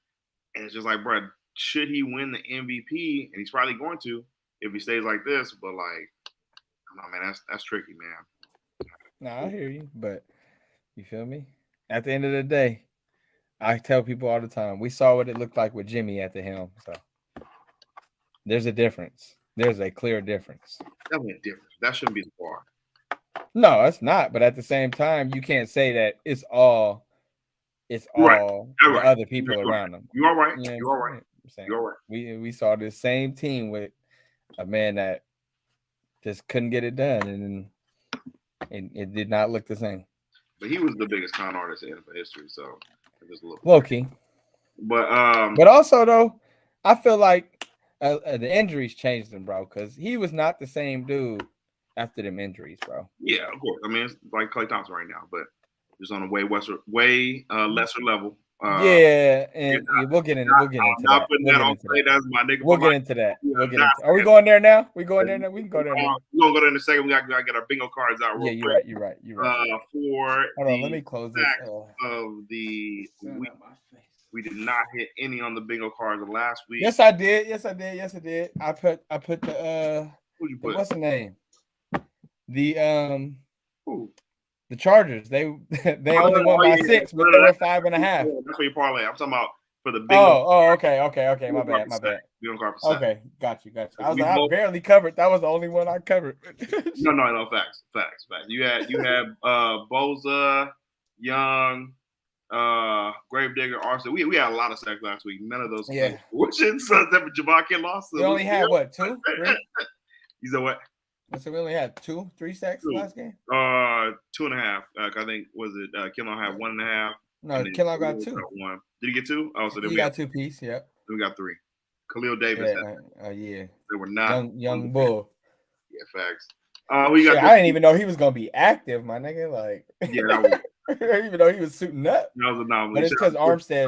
Speaker 1: and it's just like, bro, should he win the MVP? And he's probably going to if he stays like this. But like, I don't know, man, that's tricky, man.
Speaker 2: No, I hear you, but you feel me? At the end of the day, I tell people all the time, we saw what it looked like with Jimmy at the helm. So there's a difference. There's a clear difference.
Speaker 1: Definitely a difference. That shouldn't be the bar.
Speaker 2: No, it's not. But at the same time, you can't say that it's all the other people around them.
Speaker 1: You are right. You are right. You're right.
Speaker 2: We saw this same team with a man that just couldn't get it done, and it did not look the same.
Speaker 1: But he was the biggest con artist in NFL history, so just a little
Speaker 2: low-key.
Speaker 1: But
Speaker 2: also though, I feel like the injuries changed him, bro, because he was not the same dude after them injuries, bro.
Speaker 1: Yeah, of course. I mean, it's like Klay Thompson right now, but just on a way lesser level.
Speaker 2: We'll get into that. Are we going there now? We going there now? We can go there now.
Speaker 1: We're gonna go there in a second. We gotta get our bingo cards out.
Speaker 2: Yeah, you're right.
Speaker 1: For
Speaker 2: hold on, let me close this.
Speaker 1: Of the week, we did not hit any on the bingo cards of last week.
Speaker 2: Yes, I did. I put the
Speaker 1: who'd you put?
Speaker 2: What's the name? The Chargers. They only won by 6, but they were 5.5.
Speaker 1: That's what you parlay. I'm talking about for the bingo.
Speaker 2: Okay. My bad.
Speaker 1: Bingo card for
Speaker 2: okay, got you. I barely covered. That was the only one I covered.
Speaker 1: No. Facts. You had Boza, Young, Gravedigger, Arsenal. We had a lot of sacks last week. None of those.
Speaker 2: Yeah.
Speaker 1: Which is Jabbar lost.
Speaker 2: We only had what, 2? 3?
Speaker 1: You said what?
Speaker 2: So we only had 3 sacks last game.
Speaker 1: 2.5. I think Kinlaw had 1.5.
Speaker 2: No, Kinlaw got 2.
Speaker 1: One. Did he get 2? Oh, so then
Speaker 2: we got 2 piece. Yeah.
Speaker 1: Then we got 3. Khalil Davis.
Speaker 2: Yeah.
Speaker 1: They were not
Speaker 2: young bull.
Speaker 1: Yeah, facts. We got.
Speaker 2: I didn't even know he was gonna be active, my nigga. Like,
Speaker 1: yeah,
Speaker 2: I didn't even know he was suiting up.
Speaker 1: That was an anomaly.
Speaker 2: But it's because Armstead.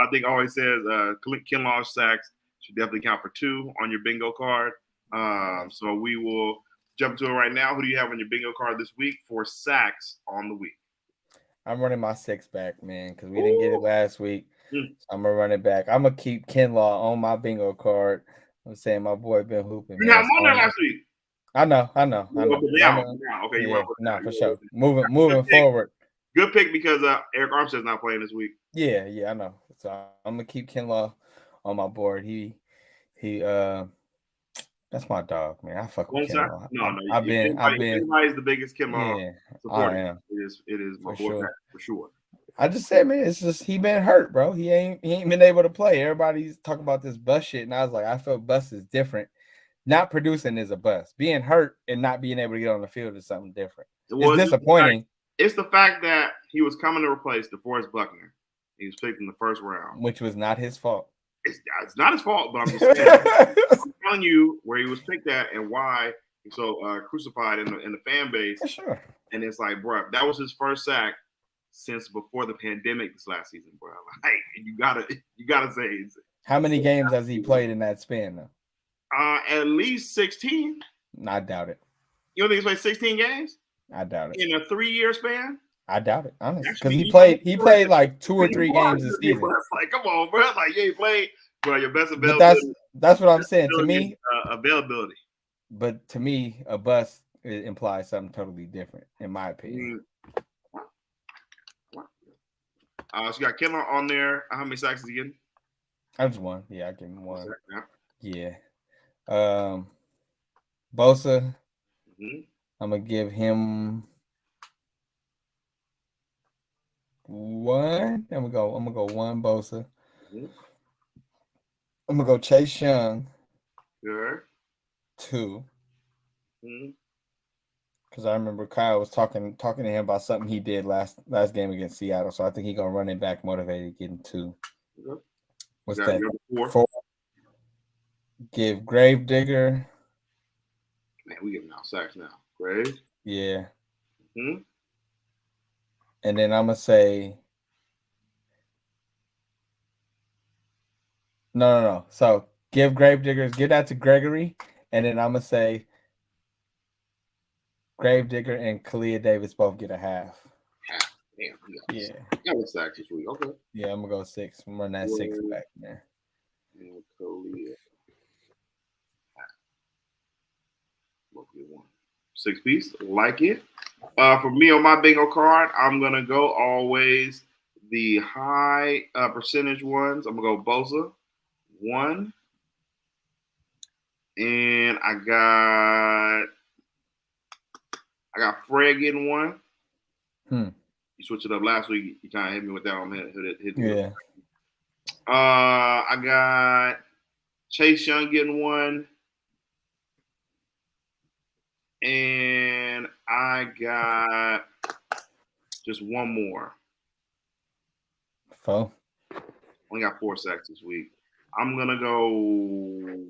Speaker 1: I think always says Kinlaw sacks should definitely count for 2 on your bingo card. So we will jump to it right now. Who do you have on your bingo card this week for sacks on the week?
Speaker 2: I'm running my 6 back, man, because we didn't get it last week. So I'm gonna run it back. I'm gonna keep Kinlaw on my bingo card. I'm saying my boy been hooping.
Speaker 1: You had him on there last week.
Speaker 2: I know.
Speaker 1: Okay,
Speaker 2: yeah, for sure. Moving forward.
Speaker 1: Good pick because Eric Armstead's not playing this week.
Speaker 2: Yeah, I know. So I'm gonna keep Kinlaw on my board. He that's my dog, man. I fuck with Kinlaw.
Speaker 1: No.
Speaker 2: I've been.
Speaker 1: Everybody's the biggest Kinlaw.
Speaker 2: Yeah,
Speaker 1: supporter.
Speaker 2: I am.
Speaker 1: It is my boy for sure.
Speaker 2: I just said, man, it's just he been hurt, bro. He ain't been able to play. Everybody's talking about this bust shit, and I was like, I felt bust is different. Not producing is a bust. Being hurt and not being able to get on the field is something different. It's disappointing.
Speaker 1: It's the fact that he was coming to replace DeForest Buckner. He was picked in the first round,
Speaker 2: which was not his fault.
Speaker 1: It's not his fault, but I'm just saying. I'm telling you where he was picked at and why he's so crucified in the fan base.
Speaker 2: For sure.
Speaker 1: And it's like, bro, that was his first sack since before the pandemic this last season, bro. Like, you gotta say.
Speaker 2: How many games has he played in that span, though?
Speaker 1: At least 16.
Speaker 2: I doubt it.
Speaker 1: You don't think he's played 16 games?
Speaker 2: I doubt it.
Speaker 1: In a 3-year span?
Speaker 2: I doubt it, honestly. Because he played like 2 or 3 games this season.
Speaker 1: Like, come on, bro. Like, you ain't played, bro. Your best availability.
Speaker 2: That's what I'm saying. To me,
Speaker 1: availability.
Speaker 2: But to me, a bust implies something totally different, in my opinion.
Speaker 1: So you got Kinlaw on there. How many sacks is he getting?
Speaker 2: I just 1. Yeah, I give him 1. Yeah. Bosa.
Speaker 1: Mm-hmm.
Speaker 2: I'm gonna give him one. I'm gonna go one Bosa.
Speaker 1: Mm-hmm.
Speaker 2: I'm gonna go Chase Young
Speaker 1: Good.
Speaker 2: 2.
Speaker 1: Mm-hmm.
Speaker 2: Because I remember Kyle was talking to him about something he did last game against Seattle. So I think he's gonna run it back motivated, getting 2.
Speaker 1: Okay.
Speaker 2: What's
Speaker 1: Got
Speaker 2: that?
Speaker 1: your 4.
Speaker 2: 4. Give Gravedigger.
Speaker 1: Man, we getting out sacks now. Grave.
Speaker 2: Yeah.
Speaker 1: Mm-hmm.
Speaker 2: And then I'm gonna say no. So give Gravediggers, give that to Gregory, and then I'm gonna say Gravedigger and Kalia Davis both get a half.
Speaker 1: Damn,
Speaker 2: Yeah.
Speaker 1: Got a sack this week. Okay.
Speaker 2: Yeah, I'm gonna go 6. I'm running that 6 back, man.
Speaker 1: And Kalia. We'll get 1. 6 piece. Like it. For me on my bingo card, I'm gonna go always the high percentage ones. I'm gonna go Bosa 1, and I got Fred getting 1. You switched it up last week. You kind of hit me with that on hit me.
Speaker 2: Yeah.
Speaker 1: I got Chase Young getting 1, and I got just 1 more.
Speaker 2: 4.
Speaker 1: Only got 4 sacks this week. I'm gonna go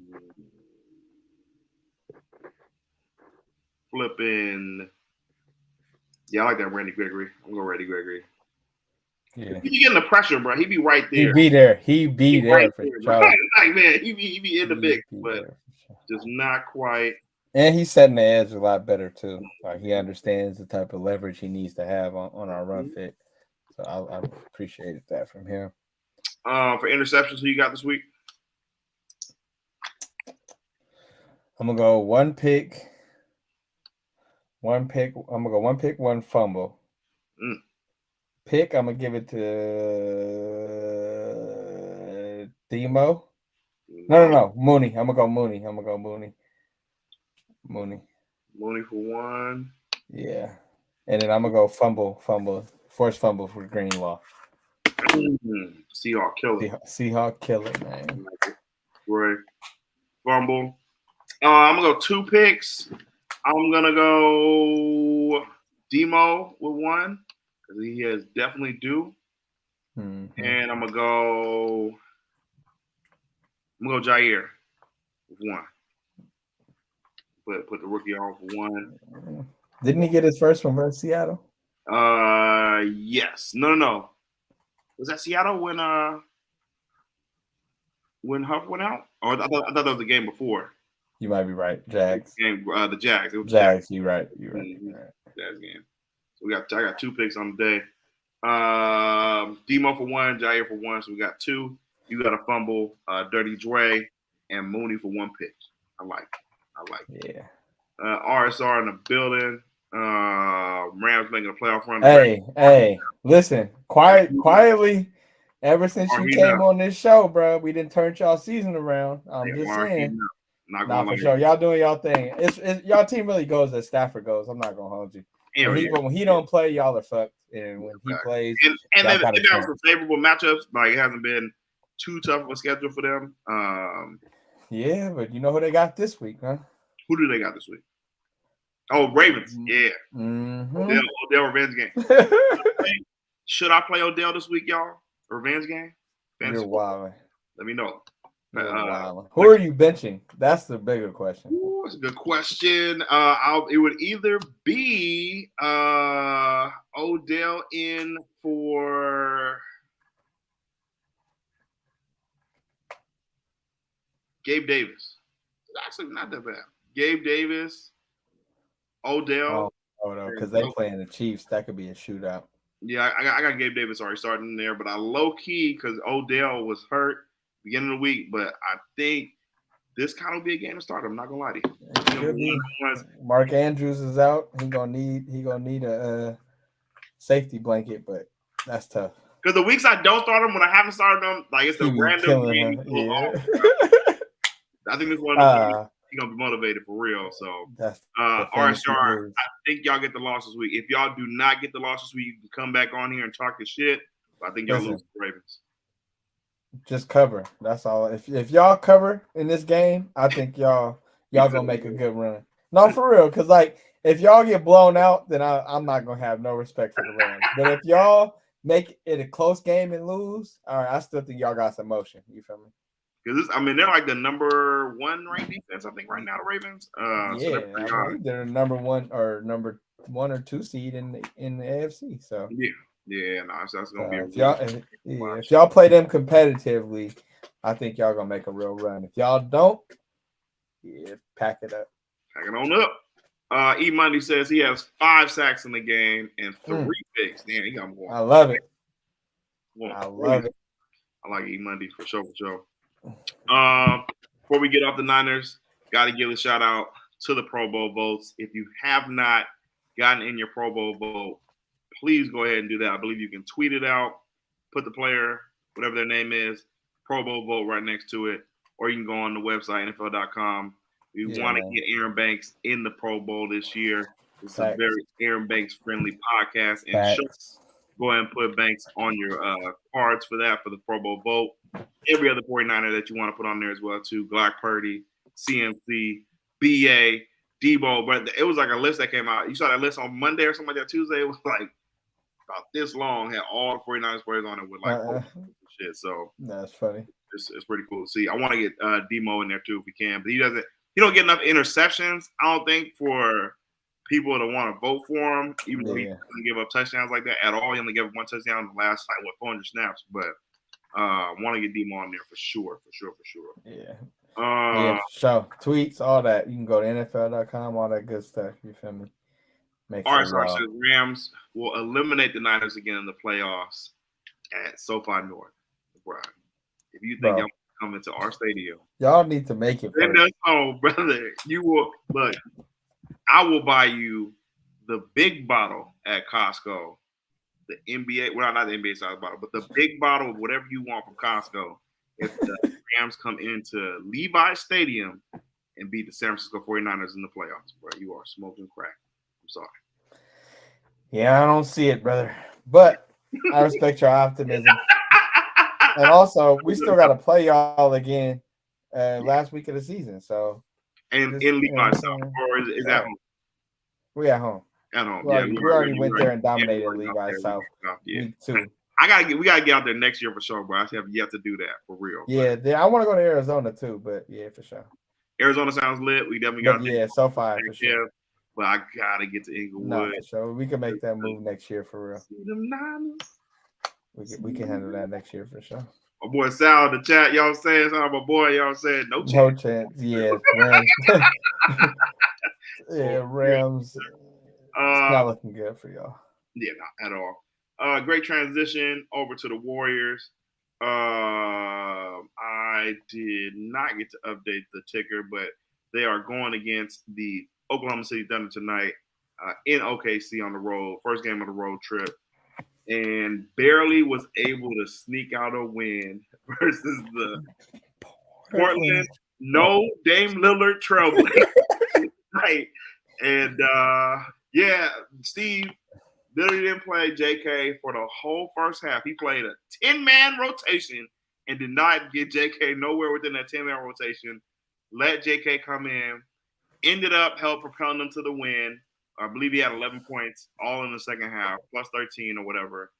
Speaker 1: flipping. Yeah, I like that Randy Gregory. I'm gonna go Randy Gregory.
Speaker 2: Yeah.
Speaker 1: He be getting the pressure, bro. He be right there.
Speaker 2: He be there
Speaker 1: right
Speaker 2: for
Speaker 1: there,
Speaker 2: sure.
Speaker 1: Like, man, he be in the mix, but just not quite.
Speaker 2: And he's setting the edge a lot better too. Like he understands the type of leverage he needs to have on our run fit. So I appreciated that from him.
Speaker 1: For interceptions, who you got this week?
Speaker 2: I'm gonna go 1 pick. 1 pick. I'm gonna go 1 pick, 1 fumble. Pick. I'm gonna give it to Demo. No. Mooney. I'm gonna go Mooney. Mooney
Speaker 1: for 1.
Speaker 2: Yeah. And then I'm gonna go fumble, force fumble for Greenlaw.
Speaker 1: Seahawks killer.
Speaker 2: Seahawks killer, man.
Speaker 1: Right. Fumble. I'm gonna go 2 picks. I'm gonna go Demo with 1 because he has definitely due.
Speaker 2: Mm-hmm.
Speaker 1: And I'm gonna go Jair with 1. Put the rookie on for 1.
Speaker 2: Didn't he get his first one versus Seattle?
Speaker 1: Yes. No. Was that Seattle when Huff went out? Or I thought that was the game before.
Speaker 2: You might be right. Jags.
Speaker 1: The Jags. It was
Speaker 2: Jags. You're right.
Speaker 1: Mm-hmm. Jags game. So I got 2 picks on the day. Demo for 1, Jair for 1. So we got 2. You got a fumble, Dirty Dre, and Mooney for 1 pick. I like it.
Speaker 2: Yeah.
Speaker 1: RSR in the building. Rams making a playoff run.
Speaker 2: Hey, listen, quietly. Ever since you came on this show, bro, we didn't turn y'all season around. I'm just saying. Not for sure. Y'all doing y'all thing. It's y'all team really goes as Stafford goes. I'm not gonna hold you. When he don't play, y'all are fucked. And when he plays,
Speaker 1: and they've had some favorable matchups. Like it hasn't been too tough of a schedule for them.
Speaker 2: Yeah, but you know who they got this week, huh?
Speaker 1: Who do they got this week? Oh, Ravens. Yeah.
Speaker 2: Mm-hmm.
Speaker 1: Odell revenge game. Should I play Odell this week, y'all? Revenge game?
Speaker 2: You're wild.
Speaker 1: Let me know.
Speaker 2: Who are you benching? That's the bigger question.
Speaker 1: Ooh, that's a good question. It would either be Odell in for Gabe Davis. Actually, not that bad. Gabe Davis, Odell.
Speaker 2: Oh no, because they playing the Chiefs. That could be a shootout.
Speaker 1: Yeah, I got Gabe Davis already starting in there, but I low key because Odell was hurt beginning of the week, but I think this kind of be a game to start. I'm not gonna lie to you.
Speaker 2: Mark Andrews is out. He gonna need a safety blanket, but that's tough.
Speaker 1: Because the weeks I don't start him, when I haven't started them, like it's the random game. I think this one he's gonna be motivated for real. So RSR, I think y'all get the loss this week. If y'all do not get the loss this week, you can come back on here and talk your shit. But I think y'all lose to the Ravens.
Speaker 2: Just cover. That's all. If y'all cover in this game, I think y'all gonna make a good run. No, for real, because like if y'all get blown out, then I'm not gonna have no respect for the Rams. But if y'all make it a close game and lose, all right, I still think y'all got some motion. You feel me?
Speaker 1: Because they're like the number 1 ranked defense, I think, right now. The Ravens.
Speaker 2: So they're number 1 or 2 seed in the AFC. So
Speaker 1: that's gonna be.
Speaker 2: If y'all play them competitively, I think y'all gonna make a real run. If y'all don't, pack it up.
Speaker 1: Pack it on up. E Money says he has 5 sacks in the game and 3 picks. Damn, he got more.
Speaker 2: I love it. I love it.
Speaker 1: I like E Money for sure. Before we get off the Niners, got to give a shout out to the Pro Bowl votes. If you have not gotten in your Pro Bowl vote, please go ahead and do that. I believe you can tweet it out, put the player, whatever their name is, Pro Bowl vote right next to it, or you can go on the website, NFL.com. We want to get Aaron Banks in the Pro Bowl this year. It's a very Aaron Banks friendly podcast. And go ahead and put Banks on your cards for that, for the Pro Bowl vote. Every other 49er that you want to put on there as well, too. Glock Purdy, CMC, BA, Debo. But it was like a list that came out. You saw that list on Monday or something like that, Tuesday. It was like about this long, had all the 49ers players on it with like shit. So
Speaker 2: that's funny.
Speaker 1: It's pretty cool to see. I want to get Demo in there too if we can, but he don't get enough interceptions, I don't think, for people to want to vote for him, even though he doesn't give up touchdowns like that at all. He only gave up 1 touchdown in the last 400 snaps, but want to get Demo on there for sure.
Speaker 2: Yeah. For sure. Tweets, all that. You can go to NFL.com, all that good stuff. You feel me?
Speaker 1: RSR says Rams will eliminate the Niners again in the playoffs at SoFi North. Bro, if you think y'all come into our stadium,
Speaker 2: y'all need to make it.
Speaker 1: Brother. You will look. I will buy you the big bottle at Costco, the NBA. Well, not the NBA size bottle, but the big bottle of whatever you want from Costco. If the Rams come into Levi Stadium and beat the San Francisco 49ers in the playoffs, bro, you are smoking crack. I'm sorry.
Speaker 2: Yeah, I don't see it, brother. But I respect your optimism. And also, we still got to play y'all again last week of the season. So,
Speaker 1: and in Levi, or is at home?
Speaker 2: We at home.
Speaker 1: At home.
Speaker 2: We already went there and dominated Levi South. Week 2.
Speaker 1: We gotta get out there next year for sure, bro. I have yet to do that for real.
Speaker 2: Yeah, I want to go to Arizona too, but for sure.
Speaker 1: Arizona sounds lit. We definitely got
Speaker 2: SoFi for sure.
Speaker 1: But I gotta get to Inglewood.
Speaker 2: No, for sure. We can make that move next year for real.
Speaker 1: See them Niners.
Speaker 2: We can handle that next year for sure.
Speaker 1: My boy Sal in the chat, y'all saying something. My boy, y'all saying no chance.
Speaker 2: No chance. Yeah, Rams. Rams. It's not looking good for y'all.
Speaker 1: Yeah, not at all. Great transition over to the Warriors. I did not get to update the ticker, but they are going against the Oklahoma City Thunder tonight in OKC on the road. First game of the road trip. And barely was able to sneak out a win versus the Portland. No Dame Lillard trailblazer. Right. And Steve literally didn't play JK for the whole first half. He played a 10-man rotation and did not get JK nowhere within that 10-man rotation. Let JK come in. Ended up propelling them to the win. I believe he had 11 points all in the second half, plus 13 or whatever.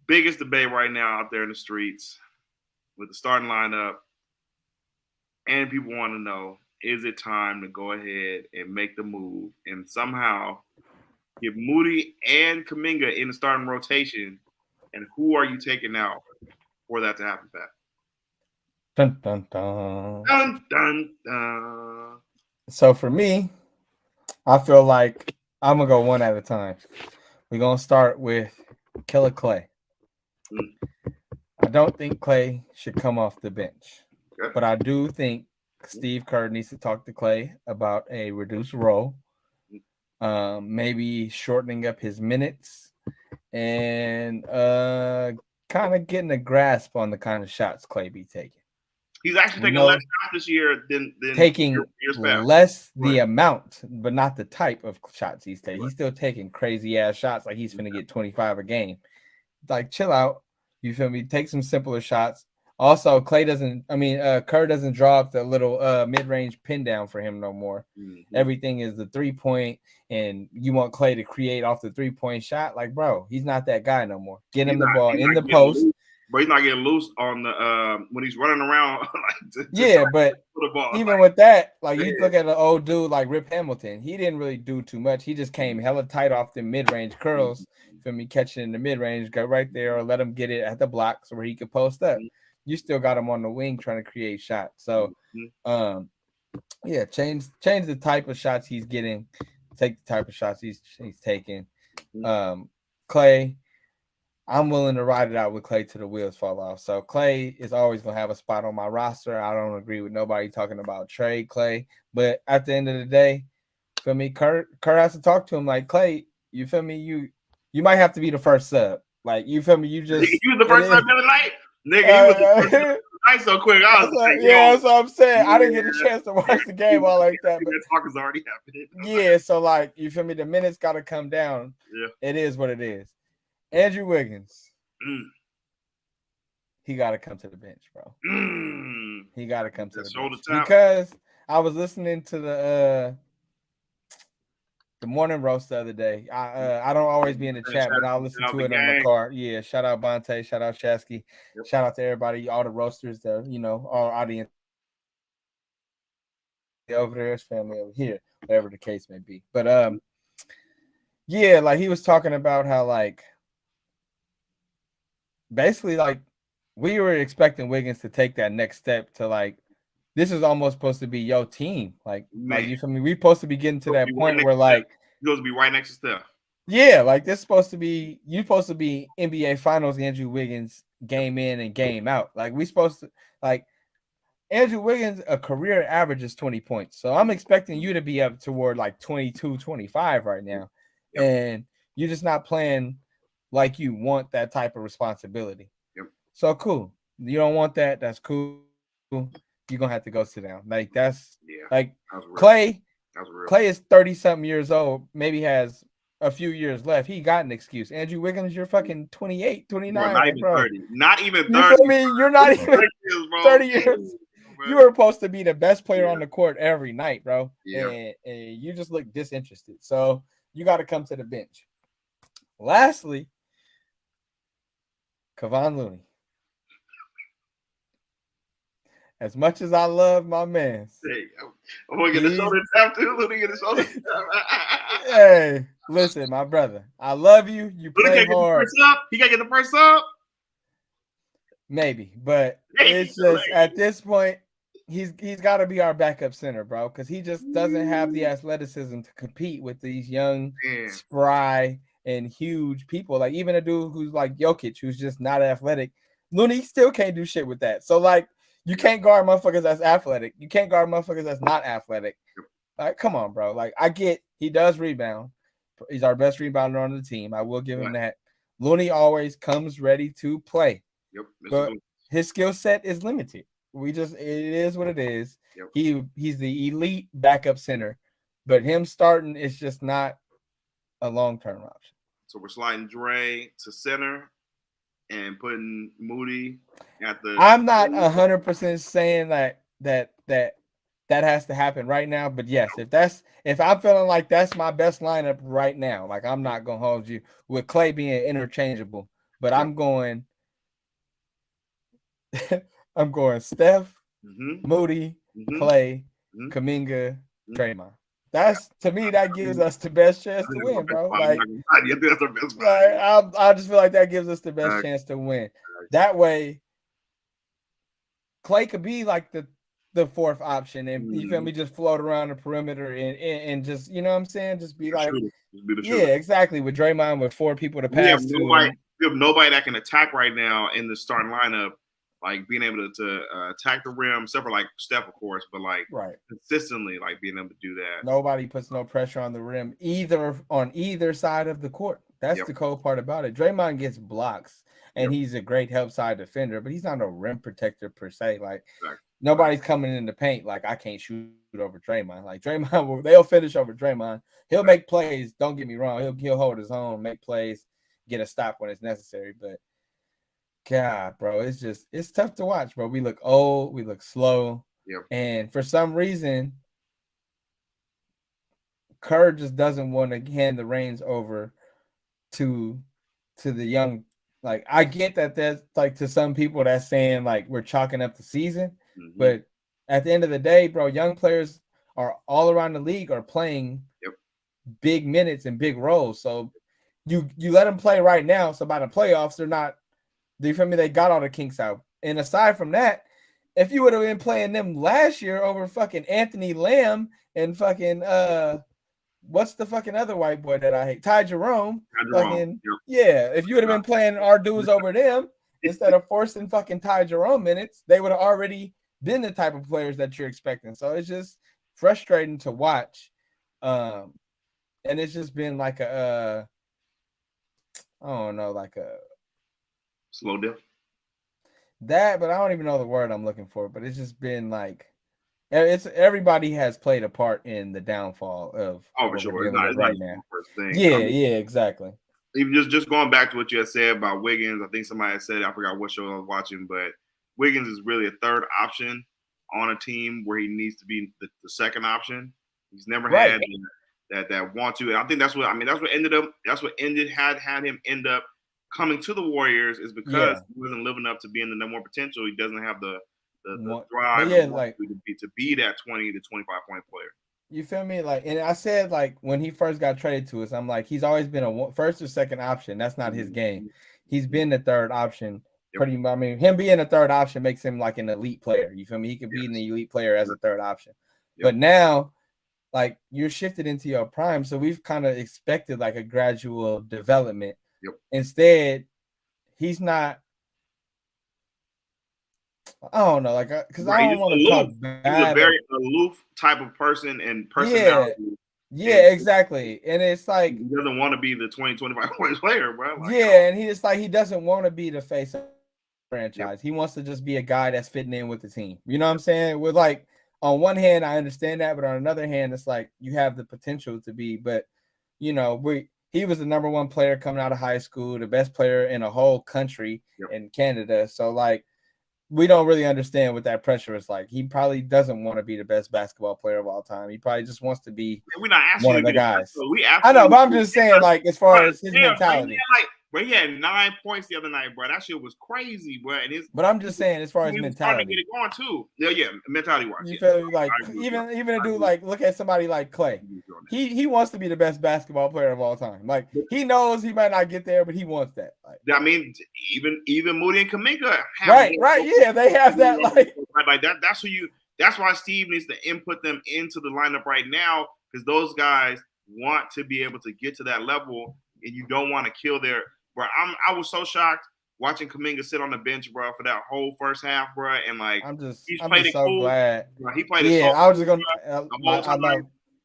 Speaker 1: Biggest debate right now out there in the streets with the starting lineup. And people want to know, is it time to go ahead and make the move and somehow get Moody and Kuminga in the starting rotation? And who are you taking out for that to happen, Pat?
Speaker 2: Dun, dun, dun.
Speaker 1: Dun, dun, dun.
Speaker 2: So for me, I feel like I'm going to go one at a time. We're going to start with Killer Clay. I don't think Clay should come off the bench. Okay. But I do think Steve Kerr needs to talk to Clay about a reduced role, maybe shortening up his minutes, and kind of getting a grasp on the kind of shots Clay be taking.
Speaker 1: He's actually taking less shots this year than
Speaker 2: taking
Speaker 1: years past.
Speaker 2: less the amount, but not the type of shots he's taking. He's still taking crazy ass shots like he's finna get 25 a game. Like, chill out. You feel me? Take some simpler shots. Also, Kerr doesn't draw up the little mid-range pin down for him no more. Mm-hmm. Everything is the 3-point, and you want Klay to create off the 3-point shot. Like, bro, he's not that guy no more. Get him the ball in the post.
Speaker 1: But he's not getting loose on the when he's running around.
Speaker 2: But even with that, like, you look at an old dude like Rip Hamilton, he didn't really do too much. He just came hella tight off the mid-range curls. Feel me? Catching in the mid-range, go right there, or let him get it at the blocks where he could post up. You still got him on the wing trying to create shots. So, change the type of shots he's getting. Take the type of shots he's taking. Klay, I'm willing to ride it out with Klay till the wheels fall off. So Klay is always gonna have a spot on my roster. I don't agree with nobody talking about trade Klay, but at the end of the day, feel me, Kerr has to talk to him like, Klay, you feel me? You might have to be the first sub. Like, you feel me? You was
Speaker 1: the first sub the other night, nigga. You was the first sub night so quick.
Speaker 2: That's what I'm saying. I didn't get a chance to watch the game all like that. But
Speaker 1: talk is already happening.
Speaker 2: Yeah, so like, you feel me? The minutes got to come down.
Speaker 1: Yeah,
Speaker 2: it is what it is. Andrew Wiggins, he got to come to the bench, bro. He got to come to the bench because I was listening to the morning roast the other day. I don't always be in the chat, but I'll listen to it on the car. Yeah, shout out Bonte, shout out Shasky, shout out to everybody, all the roasters that our audience over there, his family over here, whatever the case may be. But like, he was talking about how, like, basically, like, we were expecting Wiggins to take that next step to, like, this is almost supposed to be your team. Like you feel me? We're supposed to be getting to that point where, like,
Speaker 1: you're supposed to be right next to Steph.
Speaker 2: Yeah, like, this is supposed to be NBA Finals Andrew Wiggins game in and game out. Like, we supposed to, like, Andrew Wiggins, a career average is 20 points. So I'm expecting you to be up toward like 22, 25 right now. Yep. And you're just not playing like you want that type of responsibility.
Speaker 1: Yep.
Speaker 2: So cool. You don't want that. That's cool. You're going to have to go sit down. Like, that's like Klay. Klay is 30-something years old, maybe has a few years left. He got an excuse. Andrew Wiggins, you're fucking 28, 29.
Speaker 1: Not even 30. Not even 30.
Speaker 2: You feel me? You're not even 30 years. You were supposed to be the best player on the court every night, bro. Yeah. And you just look disinterested. So you got to come to the bench. Lastly, Kevon Looney. As much as I love my man.
Speaker 1: Hey, I'm going to get the shoulder tap too. Looney get the shoulder tap.
Speaker 2: Hey, listen, my brother. I love you. You play hard.
Speaker 1: He got to get the first up?
Speaker 2: Maybe. But it's just, at this point, he's got to be our backup center, bro, because he just doesn't have the athleticism to compete with these young, spry, and huge people. Like, even a dude who's like Jokic, who's just not athletic, Looney still can't do shit with that. So, like, you can't guard motherfuckers that's athletic. You can't guard motherfuckers that's not athletic. Like, come on, bro. Like, I get he does rebound. He's our best rebounder on the team. I will give him that. Looney always comes ready to play.
Speaker 1: Yep.
Speaker 2: But his skill set is limited. It is what it is. Yep. He's the elite backup center, but him starting is just not a long-term option.
Speaker 1: So we're sliding Dre to center and putting Moody at the.
Speaker 2: I'm not 100% saying that has to happen right now, but yes, if I'm feeling like that's my best lineup right now, like, I'm not gonna hold you with Klay being interchangeable, but I'm going. I'm going Steph, Moody, Klay, Kuminga, Draymond. To me, that gives us the best chance to win, bro. Like, I just feel like that gives us the best chance to win. That way, Klay could be like the fourth option, and you feel me, just float around the perimeter and just, you know what I'm saying, just be like, exactly, with Draymond with four people to pass to.
Speaker 1: We have nobody that can attack right now in the starting lineup. Like, being able to attack the rim, except for, like, Steph, of course, but, like, consistently, like, being able to do that.
Speaker 2: Nobody puts no pressure on the rim on either side of the court. That's the cool part about it. Draymond gets blocks. and he's a great help side defender, but he's not a rim protector per se. Like
Speaker 1: Exactly.
Speaker 2: nobody's coming in the paint like I can't shoot over Draymond. Like Draymond, they'll finish over Draymond. He'll make plays. Don't get me wrong. He'll hold his own, make plays, get a stop when it's necessary. But God, bro, it's tough to watch, bro. We look old, we look slow, and for some reason, Kerr just doesn't want to hand the reins over to the young. Like I get that that's like to some people that's saying like we're chalking up the season, but at the end of the day, bro, young players are all around the league are playing big minutes and big roles. So you let them play right now. So by the playoffs, they're not. Do you feel me? They got all the kinks out. And aside from that, if you would have been playing them last year over fucking Anthony Lamb and fucking what's the fucking other white boy that I hate? Ty Jerome. Yeah. If you would have been playing our dudes over them instead of forcing fucking Ty Jerome minutes, they would have already been the type of players that you're expecting. So it's just frustrating to watch. And it's just been like a I don't know, like a
Speaker 1: slow dip.
Speaker 2: That, but I don't even know the word I'm looking for. But it's just been like everybody has played a part in the downfall of
Speaker 1: for sure. It's not
Speaker 2: right now. Yeah, exactly.
Speaker 1: Even just going back to what you had said about Wiggins, I think somebody had said, I forgot what show I was watching, but Wiggins is really a third option on a team where he needs to be the second option. He's never had that want to. And I think that's what had him end up coming to the Warriors is because he wasn't living up to being the number one potential. He doesn't have the drive to be that 20 to 25 point player.
Speaker 2: You feel me? Like, and I said, like, when he first got traded to us, I'm like, he's always been a first or second option. That's not his game. He's been the third option. Pretty much. I mean, him being a third option makes him like an elite player. You feel me? He could be an elite player as a third option. But now, like, you're shifted into your prime. So we've kind of expected like a gradual development. Instead, he's not. I don't know, like, because I don't want to talk bad.
Speaker 1: He's a very aloof type of person and personality.
Speaker 2: Yeah, exactly. And it's like
Speaker 1: he doesn't want to be the 20, 25 point player, bro. Like,
Speaker 2: and he doesn't want to be the face of the franchise. He wants to just be a guy that's fitting in with the team. You know what I'm saying? With like, on one hand, I understand that, but on another hand, it's like you have the potential to be. But you know, he was the number one player coming out of high school, the best player in a whole country in Canada. So like, we don't really understand what that pressure is like. He probably doesn't want to be the best basketball player of all time. He probably just wants to be one of the guys. I know, but I'm just saying, like, as far as his mentality.
Speaker 1: But he had 9 points the other night, bro. That shit was crazy, bro. And
Speaker 2: but I'm just saying, as far as mentality,
Speaker 1: to get it going too. Yeah, mentality wise.
Speaker 2: You feel like even a dude like look at somebody like Clay. He wants to be the best basketball player of all time. Like he knows he might not get there, but he wants that. Like,
Speaker 1: I mean, even Moody and Kuminga.
Speaker 2: Right. Yeah, they have that.
Speaker 1: Like that. That's who you. That's why Steve needs to input them into the lineup right now because those guys want to be able to get to that level, and you don't want to kill their. Bro, I was so shocked watching Kuminga sit on the bench, bro, for that whole first half, bro, and like
Speaker 2: I'm just so glad.
Speaker 1: Bro, he played it.
Speaker 2: I was just gonna.
Speaker 1: The whole time.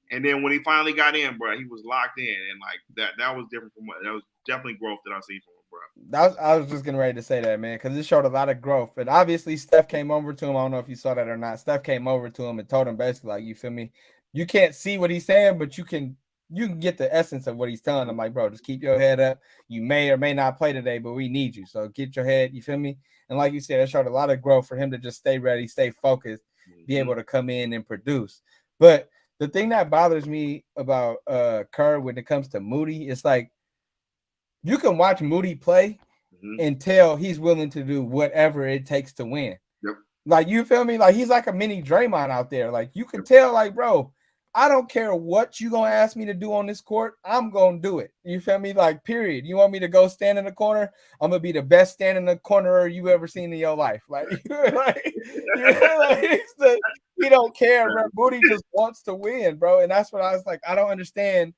Speaker 1: And then when he finally got in, bro, he was locked in, and like that was different from what that was definitely growth that I see from him, bro.
Speaker 2: I was just getting ready to say that, man, because it showed a lot of growth. And obviously, Steph came over to him. I don't know if you saw that or not. Steph came over to him and told him basically, like, you feel me? You can't see what he's saying, but you can get the essence of what he's telling them. Like, bro, just keep your head up. You may or may not play today, but we need you. So get your head, you feel me? And like you said, it showed a lot of growth for him to just stay ready, stay focused, be able to come in and produce. But the thing that bothers me about Kerr when it comes to Moody is like you can watch Moody play and tell he's willing to do whatever it takes to win. Like, you feel me? Like, he's like a mini Draymond out there. Like, you can tell, like, bro, I don't care what you gonna ask me to do on this court. I'm gonna do it. You feel me? Like, period. You want me to go stand in the corner? I'm gonna be the best stand in the corner you ever seen in your life. Like, he don't care, bro. Booty just wants to win, bro. And that's what I was like. I don't understand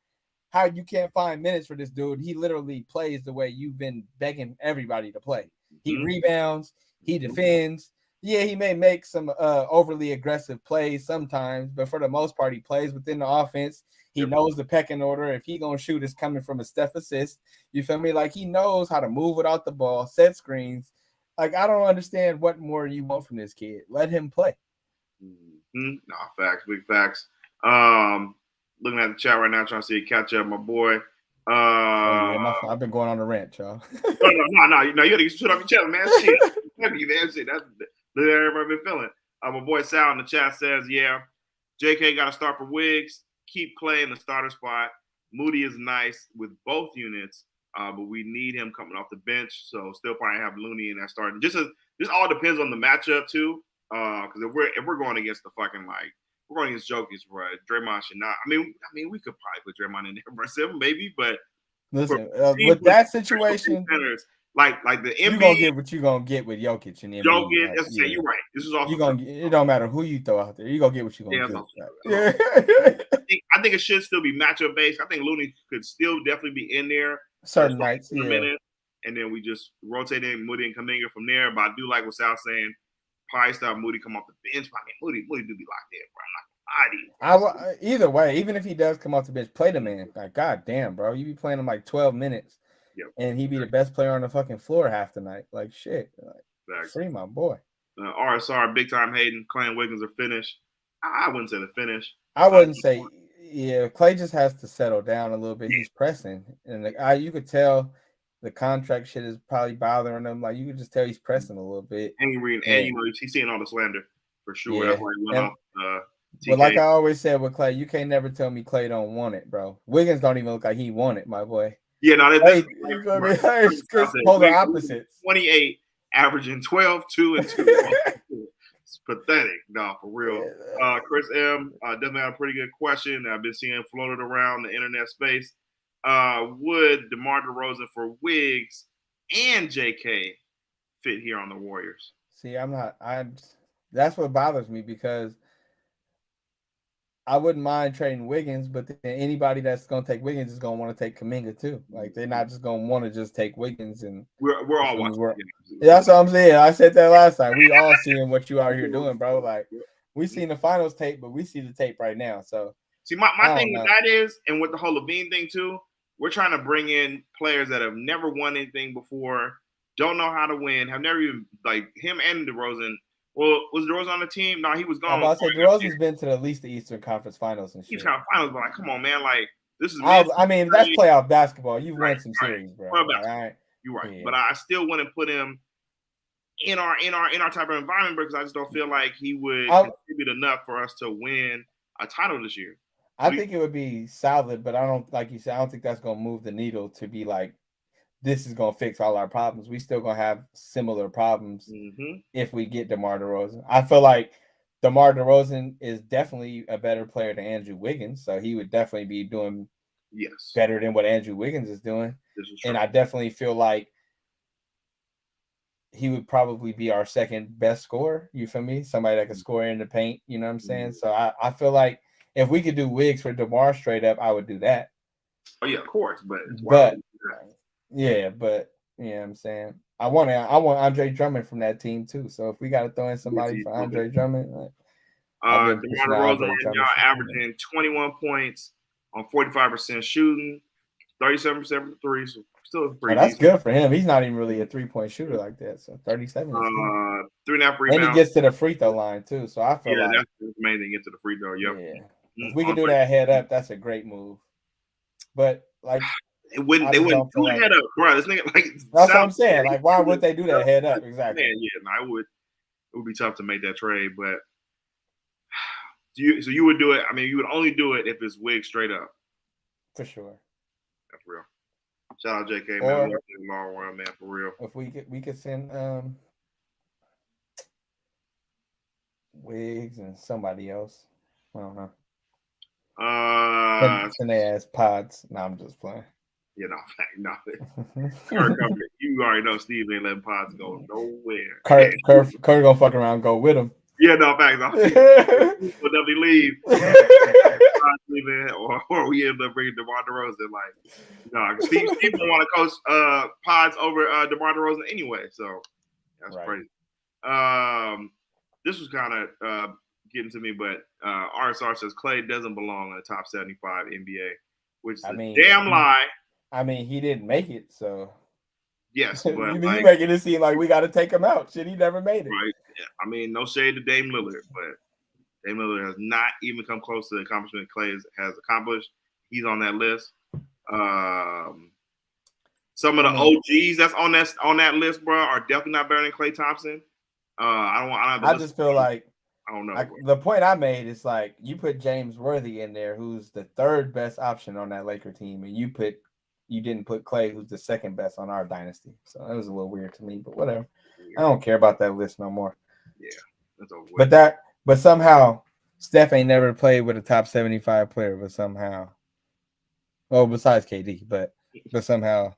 Speaker 2: how you can't find minutes for this dude. He literally plays the way you've been begging everybody to play. He rebounds, he defends. Yeah, he may make some overly aggressive plays sometimes, but for the most part, he plays within the offense. He knows the pecking order. If he gonna shoot, it's coming from a step assist. You feel me? Like he knows how to move without the ball, set screens. Like I don't understand what more you want from this kid. Let him play.
Speaker 1: Mm-hmm. No, facts, big facts. Looking at the chat right now, trying to see a catch up, my boy.
Speaker 2: Oh yeah, I've been going on a rant, y'all.
Speaker 1: no, you gotta get shit off your chest, man. Shit, heavy, man. Shit, that's everybody been feeling. My boy Sal in the chat says, yeah, JK got to start for Wiggs. Keep Clay in the starter spot. Moody is nice with both units, but we need him coming off the bench. So still probably have Looney in that starting. This all depends on the matchup too. Because if we're going against the fucking we're going against Jokic, right? Draymond should not. I mean, we could probably put Draymond in there versus him, maybe, but
Speaker 2: listen, with that situation,
Speaker 1: like the NBA,
Speaker 2: you gonna get what you gonna get with Jokic and Embiid.
Speaker 1: Jokic, you're right. This is also
Speaker 2: it don't matter who you throw out there. You gonna get what you gonna get.
Speaker 1: Yeah. I think it should still be matchup based. I think Looney could still definitely be in there
Speaker 2: certain nights,
Speaker 1: minute, and then we just rotate in Moody and Kuminga from there. But I do like what Sal's saying. Probably start Moody come off the bench. I mean, Moody do be locked in, bro. I'm not gonna lie to you.
Speaker 2: Either way, even if he does come off the bench, play the man. Like, god damn, bro, you be playing him like 12 minutes, and he be the best player on the fucking floor half the night. Like shit, like, free my boy.
Speaker 1: RSR, big time Hayden, Clay and Wiggins are finished. I wouldn't say the finish.
Speaker 2: I wouldn't say. Yeah, Clay just has to settle down a little bit. He's pressing, and you could tell the contract shit is probably bothering him. Like you could just tell he's pressing a little bit.
Speaker 1: And he's seeing all the slander for sure.
Speaker 2: Yeah.
Speaker 1: That's why he went off.
Speaker 2: But like I always said with Clay, you can't never tell me Clay don't want it, bro. Wiggins don't even look like he want it, my boy.
Speaker 1: Yeah, no,
Speaker 2: that's polar opposites.
Speaker 1: 28, averaging 12, 2, and 2. It's pathetic, no, for real. Chris M, definitely had a pretty good question that I've been seeing floated around the internet space. Would DeMar DeRozan for Wiggs and JK fit here on the Warriors?
Speaker 2: See, that's what bothers me because I wouldn't mind trading Wiggins, but then anybody that's going to take Wiggins is going to want to take Kuminga too. Like they're not just going to want to just take Wiggins and
Speaker 1: we're all watching.
Speaker 2: Yeah, that's what I'm saying. I said that last time. We all seeing what you out here doing, bro. Like we seen the finals tape, but we see the tape right now. So
Speaker 1: see, my thing with that is, and with the whole Levine thing too, we're trying to bring in players that have never won anything before, don't know how to win, have never even like him and DeRozan. Well, was DeRozan on the team? No, he was gone.
Speaker 2: I said DeRozan's been to at least the Eastern Conference Finals and shit.
Speaker 1: Eastern Finals, but like, come on, man, like this is.
Speaker 2: I mean, that's playoff basketball. You've won some series, bro.
Speaker 1: You're right, yeah. But I still wouldn't put him in our type of environment because I just don't feel like he would contribute enough for us to win a title this year.
Speaker 2: I think it would be solid, but I don't, like you said, I don't think that's gonna move the needle to be like this is gonna fix all our problems. We still gonna have similar problems if we get DeMar DeRozan. I feel like DeMar DeRozan is definitely a better player than Andrew Wiggins, so he would definitely be doing better than what Andrew Wiggins is doing. And I definitely feel like he would probably be our second best scorer. You feel me? Somebody that could score in the paint. You know what I'm saying? So I feel like if we could do Wiggs for DeMar straight up, I would do that.
Speaker 1: Oh yeah, of course, but
Speaker 2: yeah, but you know what I'm saying? I want Andre Drummond from that team too. So if we got to throw in somebody for Andre Drummond,
Speaker 1: DeMar DeRozan averaging 21 points on 45% shooting, 37% from threes. So still pretty.
Speaker 2: That's good for him. He's not even really a 3-point shooter like that. So 37.
Speaker 1: 3.5 rebounds.
Speaker 2: And he gets to the free throw line too. So I feel like
Speaker 1: that's the main thing. Get to the free throw. Yep.
Speaker 2: Yeah. If we can do that head up, that's a great move. But like.
Speaker 1: They wouldn't do it head up, bro. This nigga, like,
Speaker 2: that's what I'm saying. Like, why would they do that head up? Exactly.
Speaker 1: It would be tough to make that trade, but you would do it. I mean, you would only do it if it's Wiggs straight up.
Speaker 2: For sure.
Speaker 1: That's real. Shout out JK, man. Long run, man, for real.
Speaker 2: If we could send Wiggs and somebody else. I don't know. Send their ass pods. No, I'm just playing.
Speaker 1: Yeah, no. You already know Steve ain't letting pods go nowhere.
Speaker 2: Kurt gonna fuck around and go with him.
Speaker 1: Yeah, no, facts. We'll definitely leave. or we end up bringing DeMar DeRozan. Like, no, Steve don't want to coach pods over DeMar DeRozan anyway. So that's crazy. This was kind of getting to me, but RSR says Clay doesn't belong in the top 75 NBA, which is damn lie.
Speaker 2: I mean, he didn't make it, so
Speaker 1: yes, but
Speaker 2: you making it seem like we got to take him out. Shit, he never made it.
Speaker 1: Right. Yeah. I mean, no shade to Dame Lillard, but Dame Lillard has not even come close to the accomplishment Clay has accomplished. He's on that list. Some of the OGs that's on that list, bro, are definitely not better than Klay Thompson. I
Speaker 2: just feel like
Speaker 1: I don't know.
Speaker 2: Like, the point I made is like you put James Worthy in there, who's the third best option on that Laker team, and you didn't put Clay, who's the second best on our dynasty. So that was a little weird to me, but whatever. I don't care about that list no more.
Speaker 1: Yeah, that's over.
Speaker 2: But somehow Steph ain't never played with a top 75 player, but somehow, besides KD, but somehow,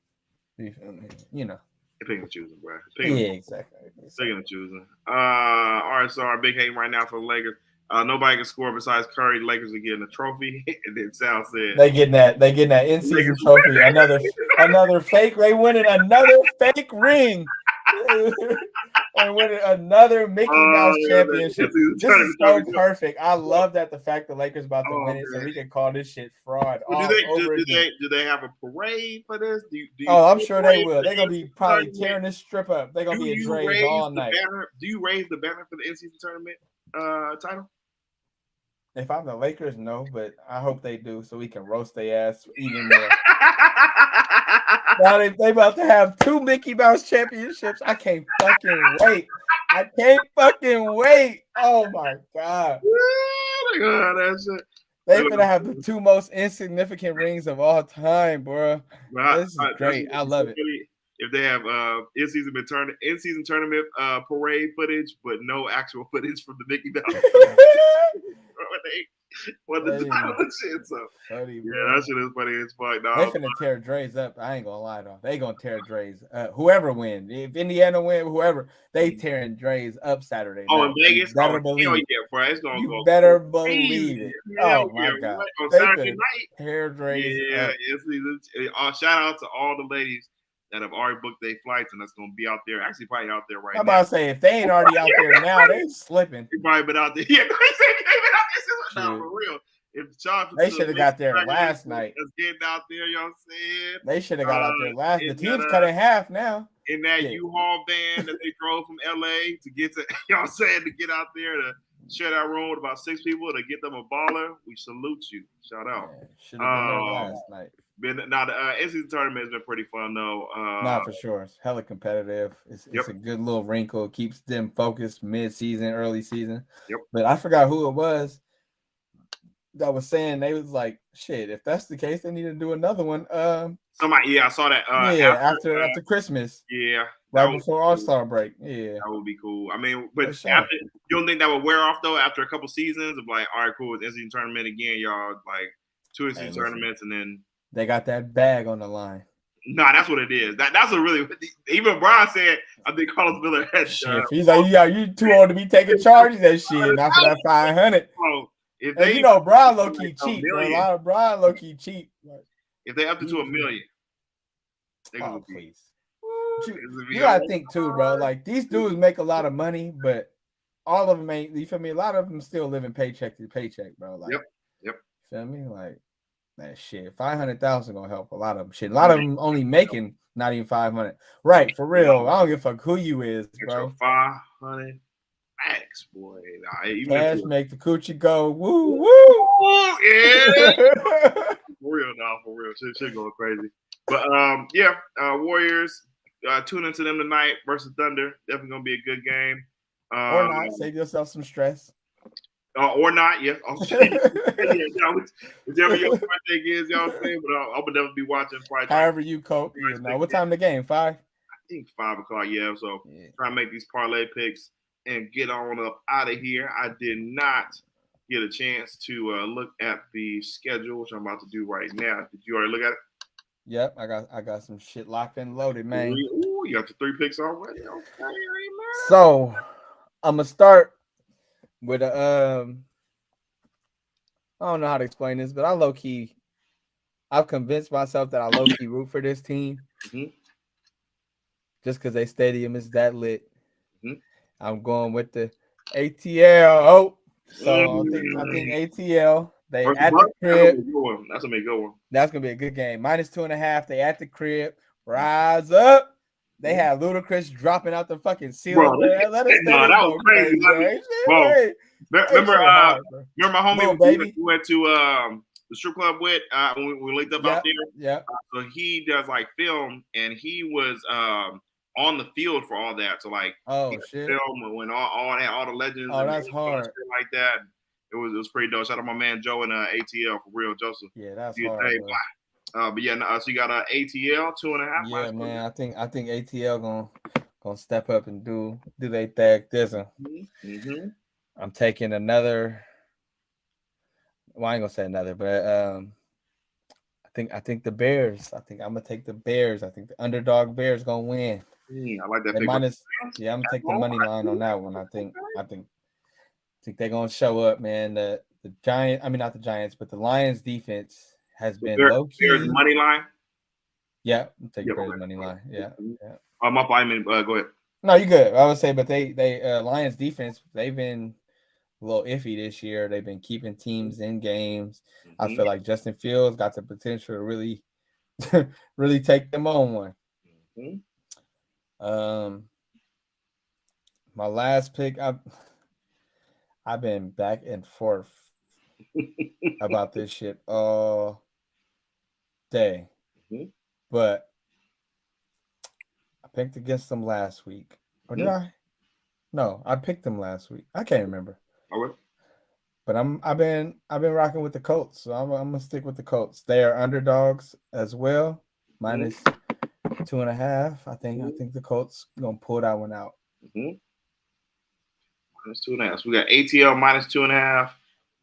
Speaker 2: you know.
Speaker 1: Picking and choosing, bro.
Speaker 2: Exactly.
Speaker 1: Picking and choosing. All right, so our big hate right now for the Lakers. Nobody can score besides Curry. The Lakers are getting a trophy. And then Sal said
Speaker 2: they getting that in-season trophy. Another fake. They winning another fake ring. And winning another Mickey Mouse championship. This is so perfect. I love that the fact the Lakers about to win it, so we can call this shit fraud.
Speaker 1: Do they have a parade for this?
Speaker 2: I'm sure they will. They're gonna be probably tearing this strip up. They're gonna be a Dre's all night.
Speaker 1: Do you raise the banner for the in-season tournament title?
Speaker 2: If I'm the Lakers, no, but I hope they do, so we can roast their ass even more. Now they about to have 2 Mickey Mouse championships. I can't fucking wait. Oh my god. They're gonna have the 2 most insignificant rings of all time, bro. This is great. I love it.
Speaker 1: If they have in-season tournament parade footage, but no actual footage from the Mickey Mouse. Shit, so
Speaker 2: funny, bro.
Speaker 1: Yeah, that shit is funny as fuck, dog.
Speaker 2: They finna tear Dre's up. I ain't gonna lie, though. They gonna tear Dre's up. Whoever wins, if Indiana win, whoever, they tearing Dre's up Saturday.
Speaker 1: In Vegas?
Speaker 2: Better believe it.
Speaker 1: Yeah, bro. It's gonna go
Speaker 2: better believe it.
Speaker 1: Oh
Speaker 2: my god.
Speaker 1: On Saturday night.
Speaker 2: Tear Dre's up.
Speaker 1: Shout out to all the ladies that have already booked their flights and that's gonna be out there. Actually, probably out there right now.
Speaker 2: I'm about to say, if they ain't already out there now, they slipping.
Speaker 1: They probably been out there. Yeah, they been out there. No, for real.
Speaker 2: They should have got there last night.
Speaker 1: Just getting out there, you know what I'm saying?
Speaker 2: They should have got out there last. The team's cut in half now.
Speaker 1: In that U-Haul van that they drove from LA to get to, you know what I'm saying, to get out there to share that room with about 6 people to get them a baller. We salute you. Shout out.
Speaker 2: Should have been there last night.
Speaker 1: Now the in-season tournament has been pretty fun though.
Speaker 2: Not for sure. It's hella competitive. It's a good little wrinkle. It keeps them focused mid-season, early season.
Speaker 1: Yep.
Speaker 2: But I forgot who it was that was saying they was like, shit, if that's the case, they need to do another one.
Speaker 1: Somebody, I saw that.
Speaker 2: After Christmas.
Speaker 1: Yeah.
Speaker 2: Right before All-Star break. Yeah.
Speaker 1: That would be cool. I mean, but after, you don't think that would wear off though after a couple seasons of like, all right, cool, it's in-season tournament again, y'all, like 2 in-season tournaments and then
Speaker 2: they got that bag on the line.
Speaker 1: Nah, that's what it is. That's what really. Even Brian said, I think Carlos Miller had.
Speaker 2: He's like, yeah, you too old to be taking charges. That shit, not for that 500. Bro, Brian low key cheap. A lot of Brian low key cheap.
Speaker 1: If they up to $1 million,
Speaker 2: please. You gotta think too, bro. Like these dudes make a lot of money, but all of them ain't. You feel me? A lot of them still living paycheck to paycheck, bro. Like,
Speaker 1: yep.
Speaker 2: Feel me? Like. That shit, 500,000 gonna help a lot of them. Shit, a lot of them only making not even 500. Right, for real. I don't give a fuck who you is, bro.
Speaker 1: 500 max, boy.
Speaker 2: Cash make the coochie go woo woo.
Speaker 1: Yeah. For real, now, for real. Shit going crazy. But Warriors. Tune into them tonight versus Thunder. Definitely gonna be a good game.
Speaker 2: Or not. Save yourself some stress.
Speaker 1: Or not, yes. Whichever your birthday is, y'all say, but I'm gonna never be watching Friday.
Speaker 2: However you cope. Now, what time the game? 5?
Speaker 1: I think 5 o'clock, yeah. So try to make these parlay picks and get on up out of here. I did not get a chance to look at the schedule, which I'm about to do right now. Did you already look at it?
Speaker 2: Yep, I got some shit locked and loaded, man.
Speaker 1: Ooh, you got the 3 picks already. Okay,
Speaker 2: so I'm gonna start with I don't know how to explain this, but I've convinced myself that I low-key root for this team just because their stadium is that lit. I'm going with the ATL. Oh, so I think ATL. They
Speaker 1: Versus
Speaker 2: at
Speaker 1: Bucks?
Speaker 2: the crib.
Speaker 1: That's gonna be a good one.
Speaker 2: That's gonna be a good game. -2.5. They at the crib. Rise up. They had Ludacris dropping out the fucking ceiling.
Speaker 1: Bro,
Speaker 2: Let us
Speaker 1: no, that was crazy. Bro, remember
Speaker 2: hard,
Speaker 1: remember my homie
Speaker 2: baby.
Speaker 1: we went to the strip club with when we linked up out there.
Speaker 2: Yeah.
Speaker 1: So he does like film, and he was on the field for all that. So like,
Speaker 2: shit,
Speaker 1: film when all the legends.
Speaker 2: Oh, that's hard.
Speaker 1: Like that. It was pretty dope. Shout out my man Joe and ATL for real, Joseph.
Speaker 2: Yeah, that's hard.
Speaker 1: But yeah, so you got ATL 2.5.
Speaker 2: Yeah, man. I think ATL gonna step up and do they thing. I'm taking another. Well, I ain't gonna say another, but I think the Bears. I think I'm gonna take the Bears. I think the underdog Bears gonna win.
Speaker 1: I like that.
Speaker 2: I'm gonna take the money line on that one. I think they're gonna show up, man. The Giants. I mean, not the Giants, but the Lions defense has been low key.
Speaker 1: Bears money line.
Speaker 2: Yeah, I'm taking Bears money line. Yeah.
Speaker 1: My fault. Go ahead.
Speaker 2: No, you good. I would say, but they Lions defense, they've been a little iffy this year. They've been keeping teams in games. I feel like Justin Fields got the potential to really, really take them on one. My last pick, I've been back and forth about this shit all day, but I picked against them last week, or did I? No, I picked them last week. I can't remember. But I've been rocking with the Colts, so I'm gonna stick with the Colts. They are underdogs as well, -2.5. I think the Colts gonna pull that one out.
Speaker 1: -2.5. So we got ATL -2.5,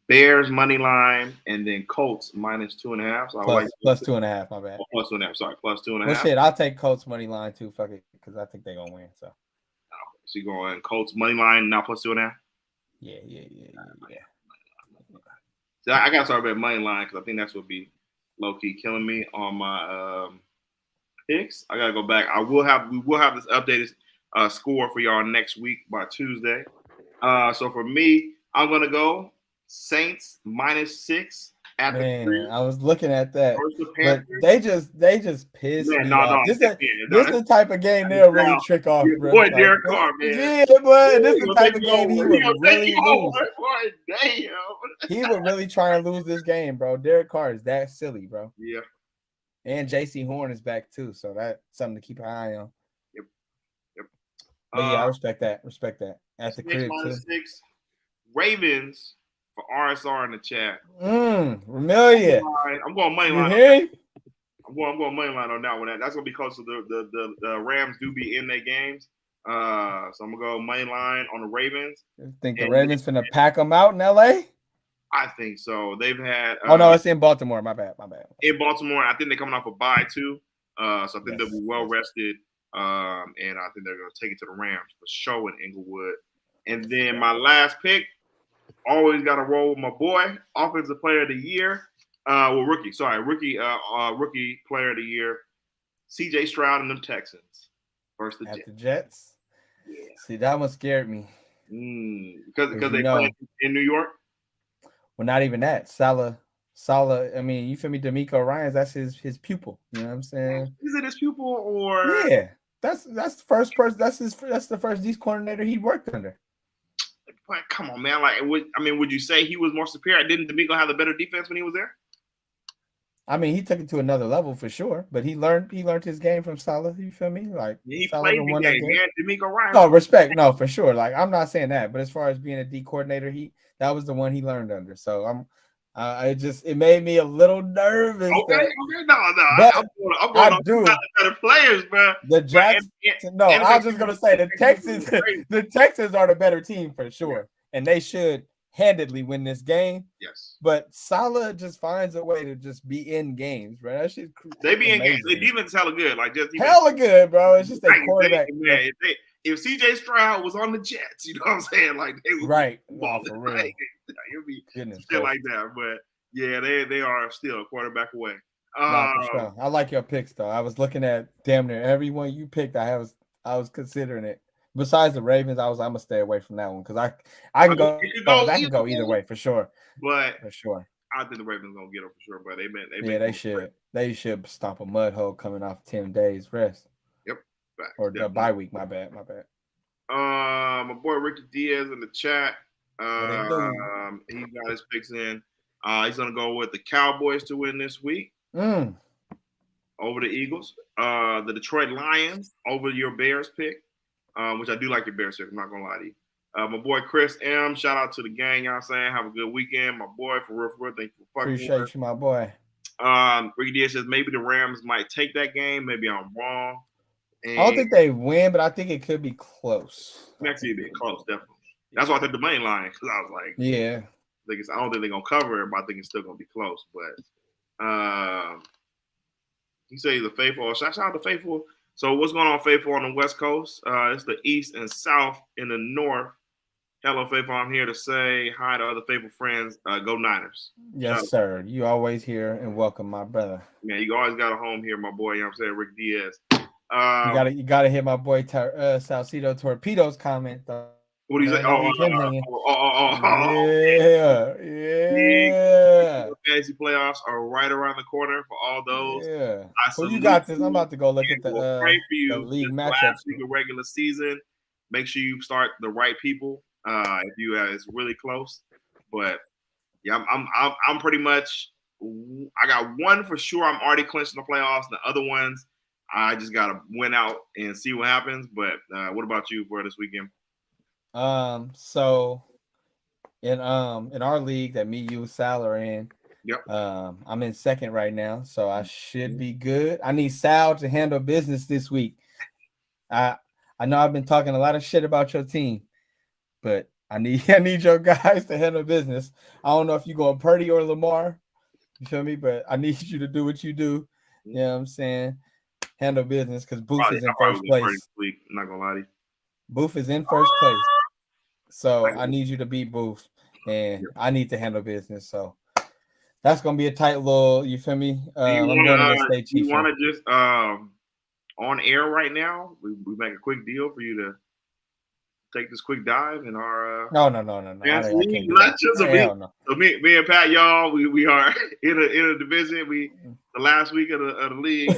Speaker 1: Bears money line, and then Colts -2.5. So
Speaker 2: plus 2.5. My bad.
Speaker 1: Plus 2.5. Sorry, plus 2.5.
Speaker 2: Well, shit, I'll take Colts money line too. Fuck it, because I think they're gonna win. So
Speaker 1: you going Colts money line now plus 2.5?
Speaker 2: Yeah.
Speaker 1: So I gotta start with money line because I think that's what be low key killing me on my picks. I gotta go back. We will have this updated score for y'all next week by Tuesday. So for me, I'm gonna go Saints -6 at the crib.
Speaker 2: I was looking at that, but they just pissed me off. This is the type of game they'll really trick off.
Speaker 1: Boy, Derek Carr, man.
Speaker 2: Yeah, but this is the type of game he would really lose.
Speaker 1: Damn.
Speaker 2: He would really try and lose this game, bro. Derek Carr is that silly, bro.
Speaker 1: Yeah.
Speaker 2: And JC Horn is back too, so that's something to keep an eye on.
Speaker 1: Yep.
Speaker 2: But yeah, I respect that. At the crib too.
Speaker 1: -6. Ravens for RSR in the chat.
Speaker 2: Remillion.
Speaker 1: I'm going money line. I'm going money line on that one. That's gonna be close to the Rams do be in their games. So I'm gonna go money line on the Ravens.
Speaker 2: You think the Ravens finna pack them out in LA?
Speaker 1: I think so. They've had.
Speaker 2: Oh no, it's in Baltimore. My bad.
Speaker 1: In Baltimore, I think they're coming off a bye too. So I think they'll be well rested. And I think they're gonna take it to the Rams for sure in Inglewood. And then my last pick, always got to roll with my boy, offensive player of the year. Rookie player of the year, C.J. Stroud and the Texans versus the
Speaker 2: Jets. Yeah. See, that one scared me.
Speaker 1: Because they play in New York.
Speaker 2: Well, not even that. Salah. I mean, you feel me? D'Amico Ryans, that's his pupil. You know what I'm saying?
Speaker 1: Is it his pupil or?
Speaker 2: Yeah, that's the first person. That's the first D coordinator he worked under.
Speaker 1: But come on, man. Would you say he was more superior? Didn't D'Amico have a better defense when he was there?
Speaker 2: I mean, he took it to another level for sure. But he learned his game from Salah. You feel me? Like
Speaker 1: he played the game, man. D'Amico Ryan.
Speaker 2: No respect, no for sure. Like I'm not saying that, but as far as being a D coordinator, that was the one he learned under. So it made me a little nervous.
Speaker 1: Okay, no. I'm going on the better players, bro.
Speaker 2: The Jets. I was just gonna say the Texans. The Texans are the better team for sure, and they should handedly win this game.
Speaker 1: Yes.
Speaker 2: But Salah just finds a way to just be in games, bro. That shit.
Speaker 1: They be in games. Their defense is hella good. Like just
Speaker 2: hella good, bro. It's just a quarterback.
Speaker 1: Man, if C.J. Stroud was on the Jets, you know what I'm saying? Like they would
Speaker 2: right. Wow, for real.
Speaker 1: It'll be shit like that, but. Yeah, they are still a quarterback away.
Speaker 2: For sure. I like your picks though. I was looking at damn near every one you picked. I was considering it, Besides the Ravens, I'm gonna stay away from that one because I can go either way for sure.
Speaker 1: But
Speaker 2: for sure,
Speaker 1: I think the Ravens gonna get them for sure. But
Speaker 2: they should stomp a mud hole coming off 10 days rest.
Speaker 1: Yep, facts,
Speaker 2: or the bye week. My bad.
Speaker 1: My boy Ricky Diaz in the chat. He got his picks in. He's gonna go with the Cowboys to win this week over the Eagles. The Detroit Lions over your Bears pick, which I do like your Bears pick. I'm not gonna lie to you. My boy Chris M. Shout out to the gang. Y'all saying have a good weekend, my boy. For real. Thank you for fucking.
Speaker 2: Appreciate you, my boy.
Speaker 1: Ricky Diaz says maybe the Rams might take that game. Maybe I'm wrong.
Speaker 2: And I don't think they win, but I think it could be close.
Speaker 1: Next year, be close, definitely. That's why I took the main line because I was like,
Speaker 2: yeah.
Speaker 1: I don't think they're gonna cover it, but I think it's still gonna be close. But he says the faithful. Shout out to faithful. So what's going on, faithful, on the West Coast? It's the East and South in the North. Hello, faithful. I'm here to say hi to other faithful friends. Go Niners.
Speaker 2: Yes, sir. You always here and welcome, my brother.
Speaker 1: Man, you always got a home here, my boy. You know what I'm saying, Rick Diaz.
Speaker 2: You gotta hit my boy Salcedo Torpedoes comment though.
Speaker 1: What do you say?
Speaker 2: Yeah.
Speaker 1: Fantasy playoffs are right around the corner for all those.
Speaker 2: Yeah. Who you got this? I'm about to go look at the league matchups.
Speaker 1: Last week of regular season. Make sure you start the right people. If you it's really close, but yeah, I'm pretty much. I got one for sure. I'm already clinching the playoffs. The other ones, I just gotta win out and see what happens. But what about you for this weekend?
Speaker 2: So in our league that me, you, Sal are in.
Speaker 1: Yep.
Speaker 2: I'm in second right now, so I should be good. I need Sal to handle business this week. I know I've been talking a lot of shit about your team, but I need your guys to handle business. I don't know if you go Purdy or Lamar, you feel me? But I need you to do what you do. You know what I'm saying? Handle business because Booth is in first place.
Speaker 1: I'm not gonna lie to you.
Speaker 2: Booth is in first place. So I need you to beat Booth, and I need to handle business. So that's gonna be a tight little. You feel me? I'm going to stay chief.
Speaker 1: You want to just on air right now? We make a quick deal for you to take this quick dive in our
Speaker 2: no.
Speaker 1: So me and Pat, y'all, we are in a division. The last week of the league.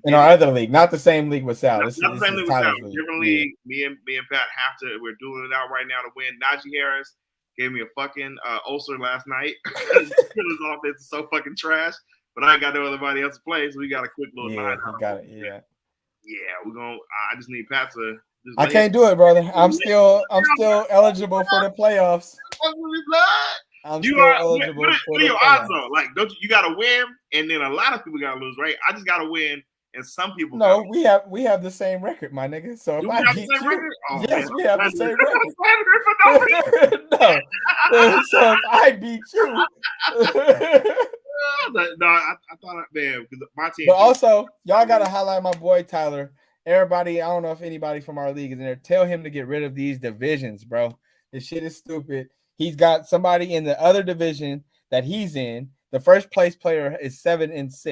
Speaker 2: In our other league, not the same league with Sal.
Speaker 1: Not the same league with Sal. Different league. Me and Pat have to. We're doing it out right now to win. Najee Harris gave me a fucking ulcer last night. His offense is so fucking trash. But I ain't got no other else to play, so we got a quick little 9.
Speaker 2: Got it. Yeah.
Speaker 1: Yeah, we're gonna. I just need Pat to.
Speaker 2: I can't do it, brother. I'm still eligible for the playoffs. I'm still eligible for the
Speaker 1: your odds though? Like, you gotta win, and then a lot of people gotta lose, right? I just gotta win, and some people.
Speaker 2: No, we have the same record, my nigga. So if I beat you, yes, we have the same record. No, so if I beat you.
Speaker 1: No, I thought, man, because my team.
Speaker 2: But also, y'all gotta highlight my boy Tyler. Everybody, I don't know if anybody from our league is in there. Tell him to get rid of these divisions, bro. This shit is stupid. He's got somebody in the other division that he's in. The first place player is 7-6.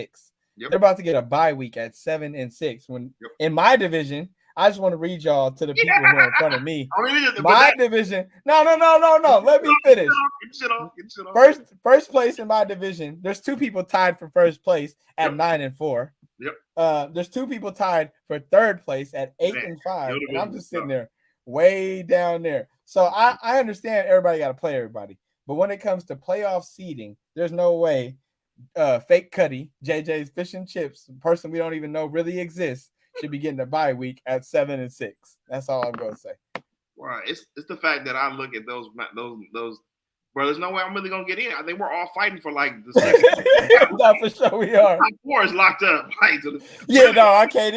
Speaker 2: Yep. They're about to get a bye week at 7-6. When in my division, I just want to read y'all to the people who are in front of me. My division. No. Let me finish.
Speaker 1: Get shit off.
Speaker 2: First place in my division. There's 2 people tied for first place at 9-4.
Speaker 1: Yep.
Speaker 2: There's 2 people tied for third place at 8-5. And I'm just sitting there way down there. So I understand everybody got to play everybody. But when it comes to playoff seeding, there's no way Fake Cuddy, JJ's Fish and Chips, a person we don't even know really exists, should be getting a bye week at 7-6. That's all I'm going to say.
Speaker 1: Right. It's the fact that I look at those bro, there's no way I'm really gonna get in. I think we're all fighting for like the second.
Speaker 2: No, for sure we are.
Speaker 1: Top 4 is locked up. Right? So
Speaker 2: I can't.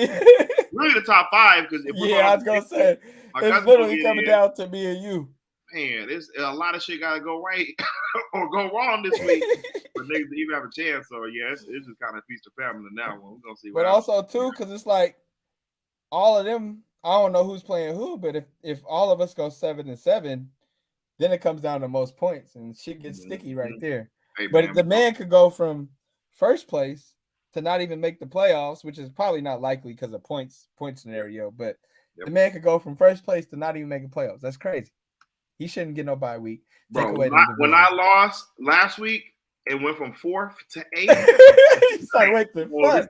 Speaker 1: Really, the top 5 because
Speaker 2: I was gonna say it's literally coming down to me and you.
Speaker 1: Man, there's a lot of shit gotta go right or go wrong this week for niggas to even have a chance. So yeah, it's just kind of feast of famine now. We're gonna see.
Speaker 2: But also too, because it's like all of them. I don't know who's playing who, but if all of us go 7-7. Then it comes down to most points, and shit gets sticky right there. Hey, but the man could go from first place to not even make the playoffs, which is probably not likely because of points scenario. But The man could go from first place to not even making playoffs. That's crazy. He shouldn't get no bye week.
Speaker 1: Bro,
Speaker 2: Take away
Speaker 1: when I lost last week and went from 4th to 8th,
Speaker 2: he's like, wait the fuck.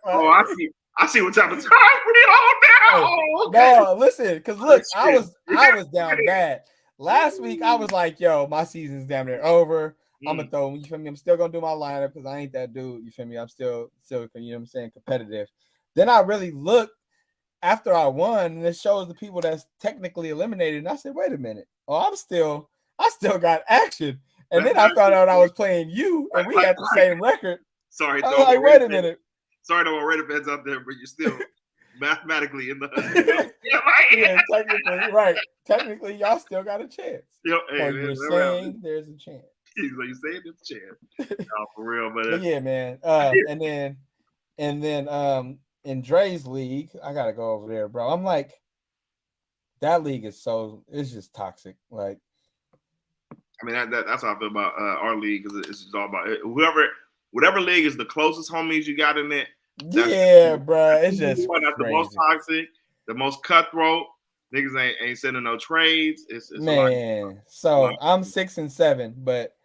Speaker 1: I see what type of time we on now.
Speaker 2: Oh, okay. No, listen, because look, I was down bad. Last week I was like, yo, my season's damn near over. I'm gonna throw, you feel me? I'm still gonna do my lineup because I ain't that dude, you feel me? I'm still, you know what I'm saying, competitive. Then I really looked after I won, and it shows the people that's technically eliminated. And I said, wait a minute. Oh, I still got action. And then I found out I was playing you, and we had the same record.
Speaker 1: Sorry,
Speaker 2: I was like, wait a minute.
Speaker 1: Sorry, no Reddit fans out there, but you're still mathematically in the
Speaker 2: yeah, technically, right. Technically, y'all still got a chance.
Speaker 1: Yo, hey,
Speaker 2: you're saying there's a chance.
Speaker 1: So you saying there's a chance. No, for real, but
Speaker 2: yeah, man. And then in Dre's league, I gotta go over there, bro. I'm like, that league is it's just toxic. Like,
Speaker 1: I mean, that's how I feel about our league, because it's just all about whatever league is the closest homies you got in it.
Speaker 2: Yeah, bro. It's just
Speaker 1: that's the most toxic, the most cutthroat. Niggas ain't sending no trades. It's
Speaker 2: man. So I'm 6 and 7, but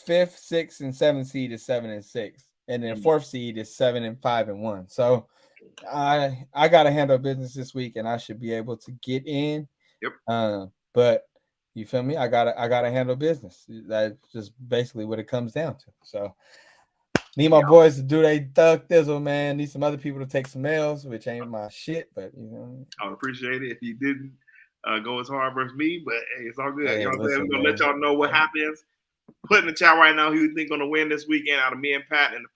Speaker 2: 5th, 6th, and 7th seed is 7 and 6, and then 4th seed is 7 and 5 and 1. So I gotta handle business this week, and I should be able to get in.
Speaker 1: Yep.
Speaker 2: But you feel me? I gotta handle business. That's just basically what it comes down to. So need my boys to do they thug thizzle, man. Need some other people to take some L's, which ain't my shit, but you know.
Speaker 1: I would appreciate it if you didn't go as hard versus me, but hey, it's all good.
Speaker 2: Hey,
Speaker 1: you know what I'm saying? We're gonna let y'all know what happens. Put in the chat right now who you think gonna win this weekend out of me and Pat in the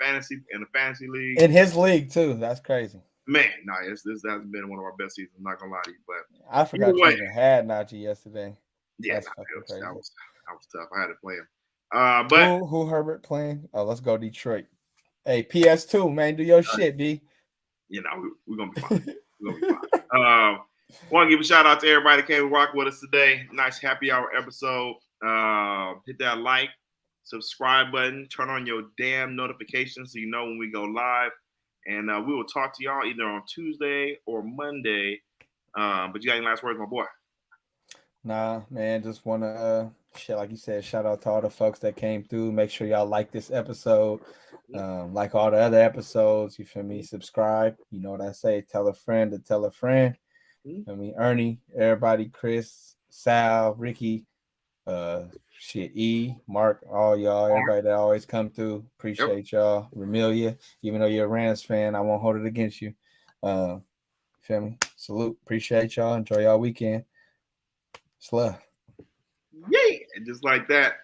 Speaker 1: fantasy league.
Speaker 2: In his league too. That's crazy.
Speaker 1: Man, this has been one of our best seasons. I'm not gonna lie to you, but
Speaker 2: I forgot you even had Najee yesterday.
Speaker 1: Yeah, that was tough. I had to play him. But
Speaker 2: who Herbert playing? Oh, let's go Detroit. Hey, PS2, man, do your shit, B.
Speaker 1: You know, we're gonna be fine. We're gonna be fine. Want to give a shout out to everybody that came and rock with us today. Nice happy hour episode. Hit that like, subscribe button, turn on your damn notifications so you know when we go live. And we will talk to y'all either on Tuesday or Monday. But you got any last words, my boy?
Speaker 2: Nah, man, just want to, like you said, shout out to all the folks that came through. Make sure y'all like this episode. Like all the other episodes, you feel me? Subscribe. You know what I say? Tell a friend to tell a friend. I mean, Ernie, everybody, Chris, Sal, Ricky, E, Mark, all y'all, everybody that always come through. Appreciate y'all. Remilia, even though you're a Rams fan, I won't hold it against you. Feel me? Salute. Appreciate y'all. Enjoy y'all weekend. It's love.
Speaker 1: Yeah. And just like that,